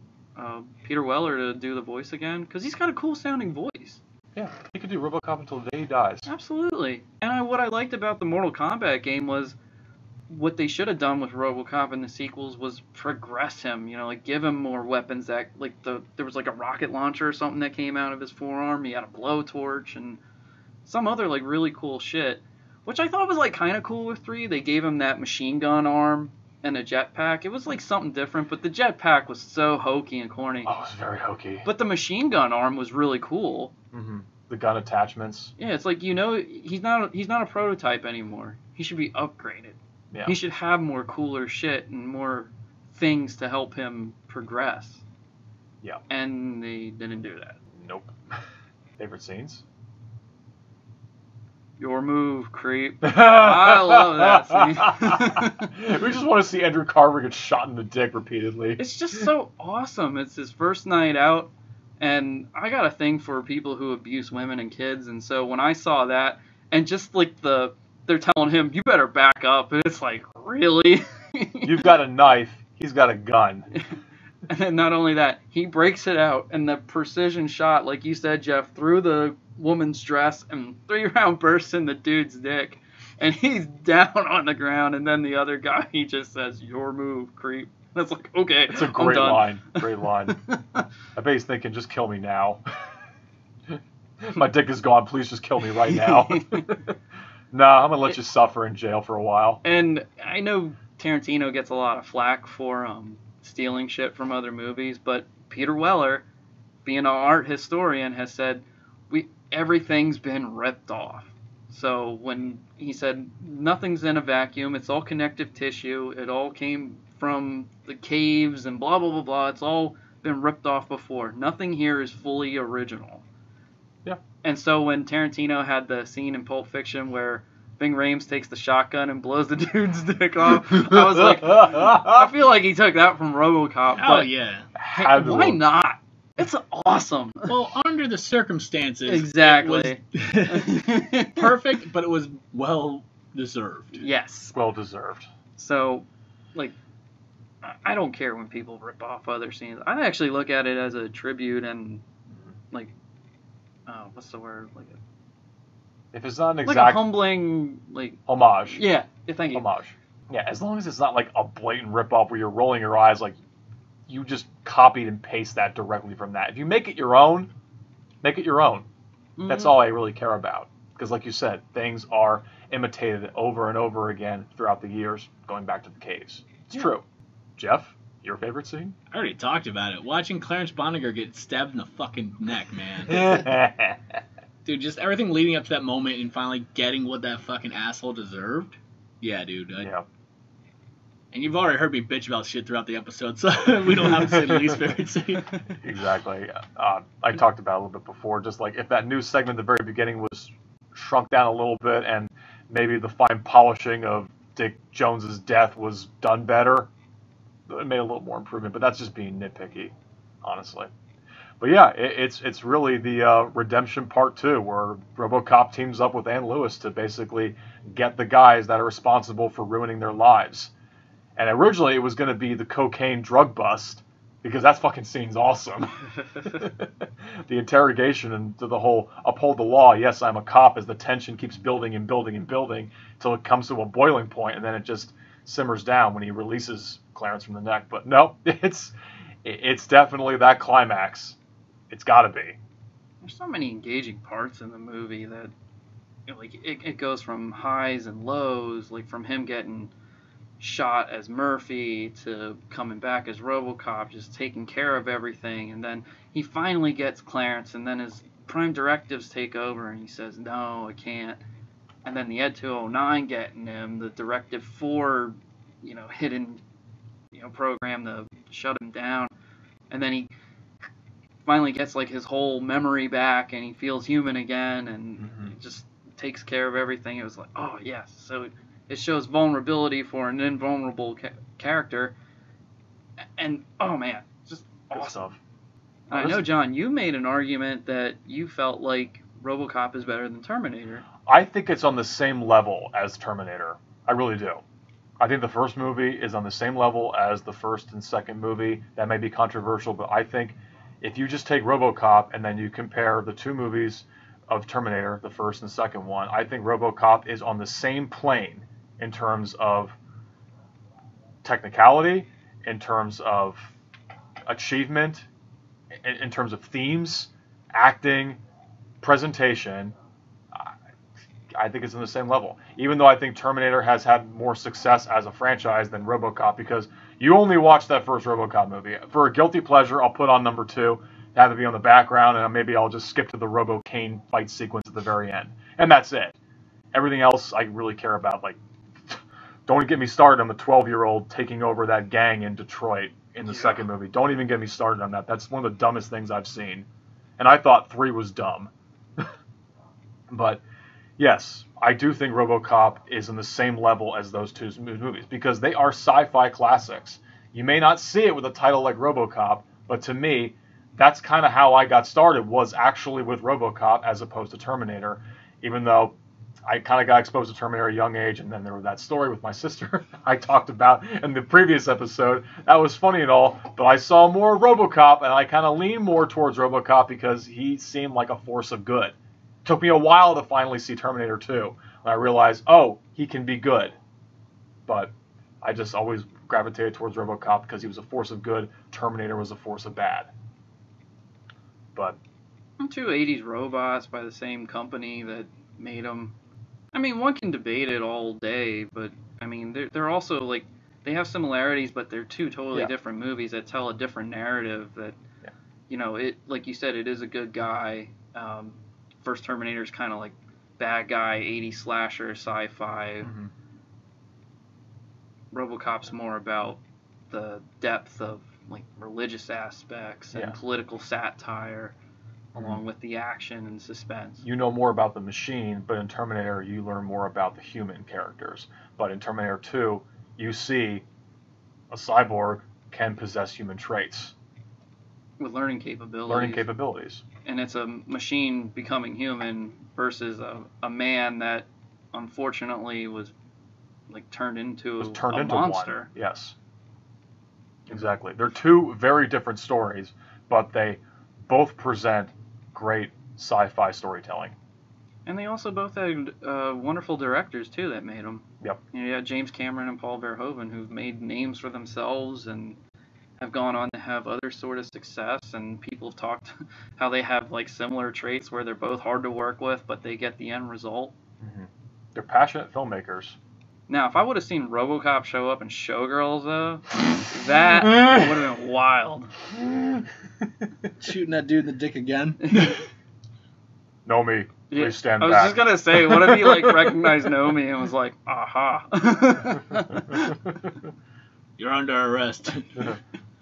Peter Weller to do the voice again, because he's got a cool sounding voice. Yeah, he could do RoboCop until the day he dies. Absolutely. And what I liked about the Mortal Kombat game was what they should have done with RoboCop in the sequels was progress him, like give him more weapons that, like there was like a rocket launcher or something that came out of his forearm. He had a blowtorch and some other like really cool shit, which I thought was like kind of cool with 3. They gave him that machine gun arm and a jetpack. It was like something different, but the jetpack was so hokey and corny. Oh, it was very hokey. But the machine gun arm was really cool. Mm-hmm. The gun attachments. Yeah, it's like, he's not a prototype anymore. He should be upgraded. Yeah. He should have more cooler shit and more things to help him progress. Yeah. And they didn't do that. Nope. Favorite scenes? Your move, creep. I love that scene. We just want to see Andrew Carver get shot in the dick repeatedly. It's just so awesome. It's his first night out, and I got a thing for people who abuse women and kids, and so when I saw that, and just like they're telling him, you better back up, and it's like, really? You've got a knife, he's got a gun. And then not only that, he breaks it out, and the precision shot, like you said, Jeff, through the woman's dress, and 3-round bursts in the dude's dick, and he's down on the ground, and then the other guy, he just says, your move, creep. And it's like, okay, it's a great line. Great line. I bet he's thinking, just kill me now. My dick is gone, please just kill me right now. No, I'm going to let you suffer in jail for a while. And I know Tarantino gets a lot of flack for stealing shit from other movies, but Peter Weller, being an art historian, has said everything's been ripped off. So when he said nothing's in a vacuum, it's all connective tissue, it all came from the caves and blah, blah, blah, blah. It's all been ripped off before. Nothing here is fully original. Yeah. And so when Tarantino had the scene in Pulp Fiction where Ving Rhames takes the shotgun and blows the dude's dick off, I was like, I feel like he took that from RoboCop. Oh, yeah. Hey, why not? It's awesome. Well, under the circumstances, Exactly. it was perfect, but it was well deserved. Yes. Well deserved. So, like, I don't care when people rip off other scenes. I actually look at it as a tribute and, like, what's the word? Like If it's not an like exact a humbling, like, homage. yeah, thank you. Homage. Yeah, as long as it's not like a blatant rip-off where you're rolling your eyes like you just copied and pasted that directly from that. If you make it your own, make it your own. Mm-hmm. That's all I really care about. Because like you said, things are imitated over and over again throughout the years, going back to the caves. It's true. Jeff, your favorite scene? I already talked about it. Watching Clarence Bonniger get stabbed in the fucking neck, man. Dude, just everything leading up to that moment and finally getting what that fucking asshole deserved. Yeah, dude. Yeah. And you've already heard me bitch about shit throughout the episode, so we don't have to say the least favorite scene. Exactly. I talked about it a little bit before. Just like if that news segment at the very beginning was shrunk down a little bit and maybe the fine polishing of Dick Jones's death was done better, it made a little more improvement. But that's just being nitpicky, honestly. But yeah, it's really the redemption part 2, where RoboCop teams up with Ann Lewis to basically get the guys that are responsible for ruining their lives. And originally it was going to be the cocaine drug bust, because that fucking scene's awesome. The interrogation and the whole uphold the law, yes, I'm a cop, as the tension keeps building and building and building until it comes to a boiling point, and then it just simmers down when he releases Clarence from the neck. But no, it's definitely that climax. It's got to be. There's so many engaging parts in the movie that, you know, like, it goes from highs and lows, like from him getting shot as Murphy to coming back as RoboCop, just taking care of everything, and then he finally gets Clarence, and then his prime directives take over, and he says, no, I can't. And then the Ed 209 getting him, the Directive 4, hidden, program to shut him down, and then he finally gets like his whole memory back, and he feels human again, and just takes care of everything. It was like, oh yes, so it shows vulnerability for an invulnerable character, and oh man, just Good awesome stuff. I know, John, you made an argument that you felt like RoboCop is better than Terminator. I think it's on the same level as Terminator. I really do. I think the first movie is on the same level as the first and second movie. That may be controversial, but I think if you just take RoboCop and then you compare the two movies of Terminator, the first and second one, I think RoboCop is on the same plane in terms of technicality, in terms of achievement, in terms of themes, acting, presentation. I think it's on the same level. Even though I think Terminator has had more success as a franchise than RoboCop, because you only watch that first RoboCop movie. For a guilty pleasure, I'll put on number 2, have it be on the background, and maybe I'll just skip to the Robo-Kane fight sequence at the very end. And that's it. Everything else I really care about. Like, don't get me started on the 12-year-old taking over that gang in Detroit in the second movie. Don't even get me started on that. That's one of the dumbest things I've seen. And I thought 3 was dumb. But yes, I do think RoboCop is on the same level as those two movies, because they are sci-fi classics. You may not see it with a title like RoboCop, but to me, that's kind of how I got started, was actually with RoboCop as opposed to Terminator, even though I kind of got exposed to Terminator at a young age, and then there was that story with my sister I talked about in the previous episode. That was funny and all, but I saw more RoboCop, and I kind of leaned more towards RoboCop because he seemed like a force of good. Took me a while to finally see Terminator 2, when I realized, oh, he can be good. But I just always gravitated towards RoboCop because he was a force of good. Terminator was a force of bad. But 2 80s robots by the same company that made them. I mean, one can debate it all day, but I mean, they're also like, they have similarities, but they're two totally different movies that tell a different narrative. That it, like you said, it is a good guy. First Terminator's kind of like bad guy, 80s slasher, sci-fi. RoboCop's more about the depth of like religious aspects and political satire, along with the action and suspense. You know more about the machine, but in Terminator you learn more about the human characters. But in Terminator 2, you see a cyborg can possess human traits. with learning capabilities. Learning capabilities. And it's a machine becoming human versus a man that unfortunately was like turned into a monster. One. Yes. Exactly. They're two very different stories, but they both present great sci-fi storytelling. And they also both had wonderful directors too that made them. Yep. You had James Cameron and Paul Verhoeven, who've made names for themselves and have gone on to have other sort of success. And people have talked how they have like similar traits where they're both hard to work with, but they get the end result. Mm-hmm. They're passionate filmmakers. Now, if I would have seen RoboCop show up in Showgirls, though, that would have been wild. Shooting that dude in the dick again. Nomi, please stand back. I was just going to say, what if he like recognized Nomi and was like, aha. You're under arrest.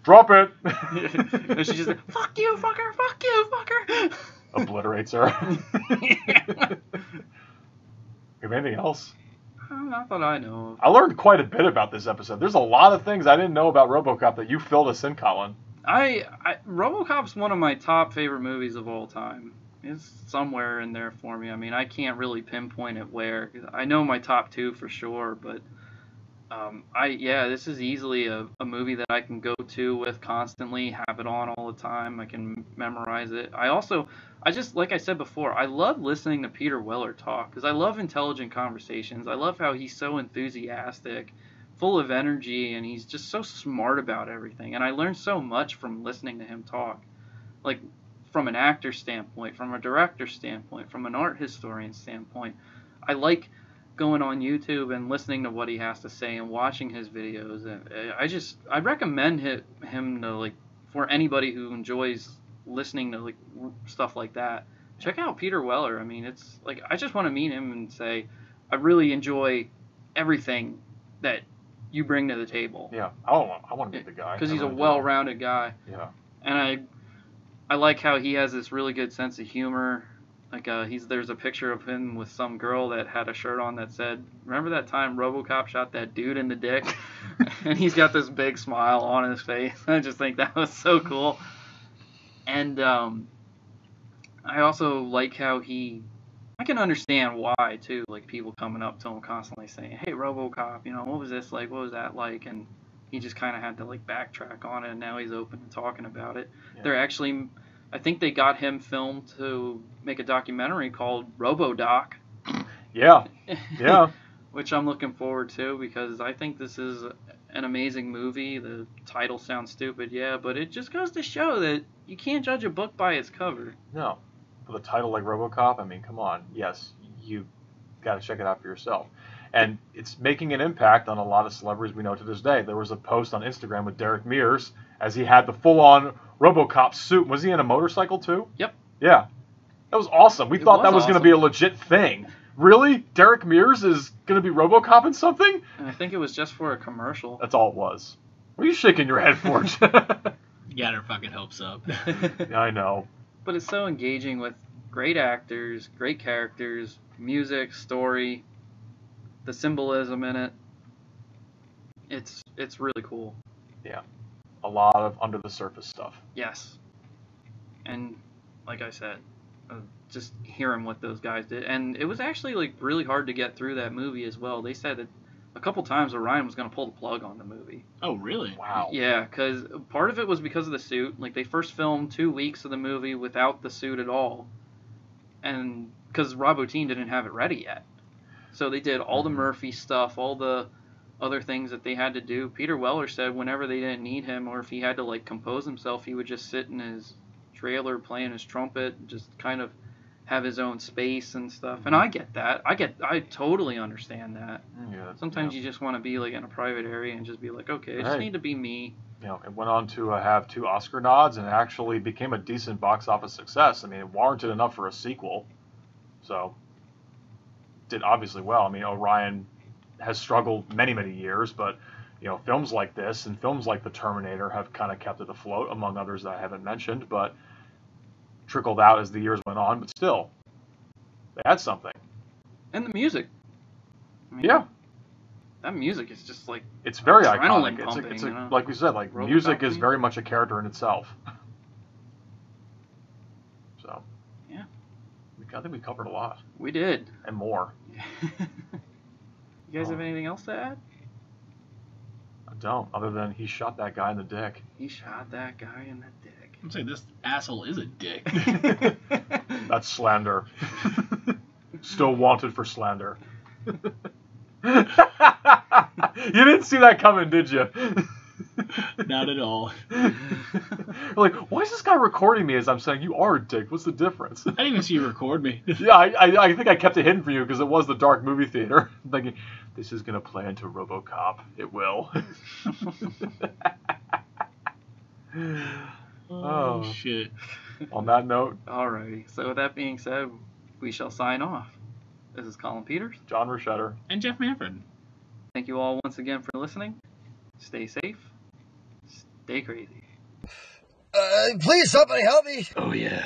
Drop it. And she's just like, fuck you, fucker. Obliterates her. Have anything else? Not that I know of. I learned quite a bit about this episode. There's a lot of things I didn't know about RoboCop that you filled us in, Colin. RoboCop's one of my top favorite movies of all time. It's somewhere in there for me. I mean, I can't really pinpoint it where. I know my top two for sure, but this is easily a movie that I can go to with constantly, have it on all the time. I can memorize it. I just, like I said before, I love listening to Peter Weller talk because I love intelligent conversations. I love how he's so enthusiastic, full of energy, and he's just so smart about everything. And I learned so much from listening to him talk, like from an actor standpoint, from a director standpoint, from an art historian standpoint. I like going on YouTube and listening to what he has to say and watching his videos. I recommend him to, like, for anybody who enjoys listening to like stuff like that, check out Peter Weller. I mean, it's like I just want to meet him and say I really enjoy everything that you bring to the table. Yeah, I want to meet the guy because he's a well-rounded guy. Yeah, and I like how he has this really good sense of humor. Like there's a picture of him with some girl that had a shirt on that said, "Remember that time RoboCop shot that dude in the dick?" And he's got this big smile on his face. I just think that was so cool. And I also like how I can understand why, too, like people coming up to him constantly saying, hey, RoboCop, what was this like, what was that like, and he just kind of had to, like, backtrack on it, and now he's open and talking about it. Yeah. They're actually, I think they got him filmed to make a documentary called RoboDoc. Yeah, Which I'm looking forward to, because I think this is an amazing movie. The title sounds stupid, yeah, but it just goes to show that you can't judge a book by its cover. No. With a title like RoboCop, I mean, come on. Yes, you got to check it out for yourself. And it's making an impact on a lot of celebrities we know to this day. There was a post on Instagram with Derek Mears as he had the full-on RoboCop suit. Was he in a motorcycle too? Yep. Yeah. That was awesome. We thought that was going to be a legit thing. Really? Derek Mears is going to be RoboCop in something? And I think it was just for a commercial. That's all it was. What are you shaking your head for? Got her fucking hopes up. Yeah, I know. But it's so engaging with great actors, great characters, music, story, the symbolism in it. It's really cool. Yeah. A lot of under the surface stuff. Yes. And like I said, just hearing what those guys did. And it was actually like really hard to get through that movie as well. They said that a couple times Orion was going to pull the plug on the movie. Oh, really? Wow. Yeah, because part of it was because of the suit. Like, they first filmed 2 weeks of the movie without the suit at all. And because Robotine didn't have it ready yet. So they did all the Murphy stuff, all the other things that they had to do. Peter Weller said whenever they didn't need him, or if he had to, like, compose himself, he would just sit in his trailer playing his trumpet, just kind of have his own space and stuff. And I get that. I totally understand that. Yeah, sometimes you just want to be like in a private area and just be like, okay, I just need to be me. It went on to have 2 Oscar nods and actually became a decent box office success. I mean, it warranted enough for a sequel. So, did obviously well. I mean, Orion has struggled many, many years, but, films like this and films like The Terminator have kind of kept it afloat, among others that I haven't mentioned, but trickled out as the years went on, but still, they had something. And the music. I mean, yeah. That music is just like it's very adrenaline iconic. Pumping, it's like we said, like RoboCop music is very much a character in itself. I think we covered a lot. We did. And more. You guys have anything else to add? I don't, other than he shot that guy in the dick. He shot that guy in the dick. I'm saying this asshole is a dick. That's slander. Still wanted for slander. You didn't see that coming, did you? Not at all. Like, why is this guy recording me as I'm saying, you are a dick? What's the difference? I didn't even see you record me. Yeah, I think I kept it hidden for you because it was the dark movie theater. I'm thinking, this is going to play into RoboCop. It will. Oh, shit. On that note. Alrighty. So with that being said, we shall sign off. This is Colin Peters. John Rochetter. And Jeff Manfred. Thank you all once again for listening. Stay safe. Stay crazy. Please, somebody help me. Oh, yeah.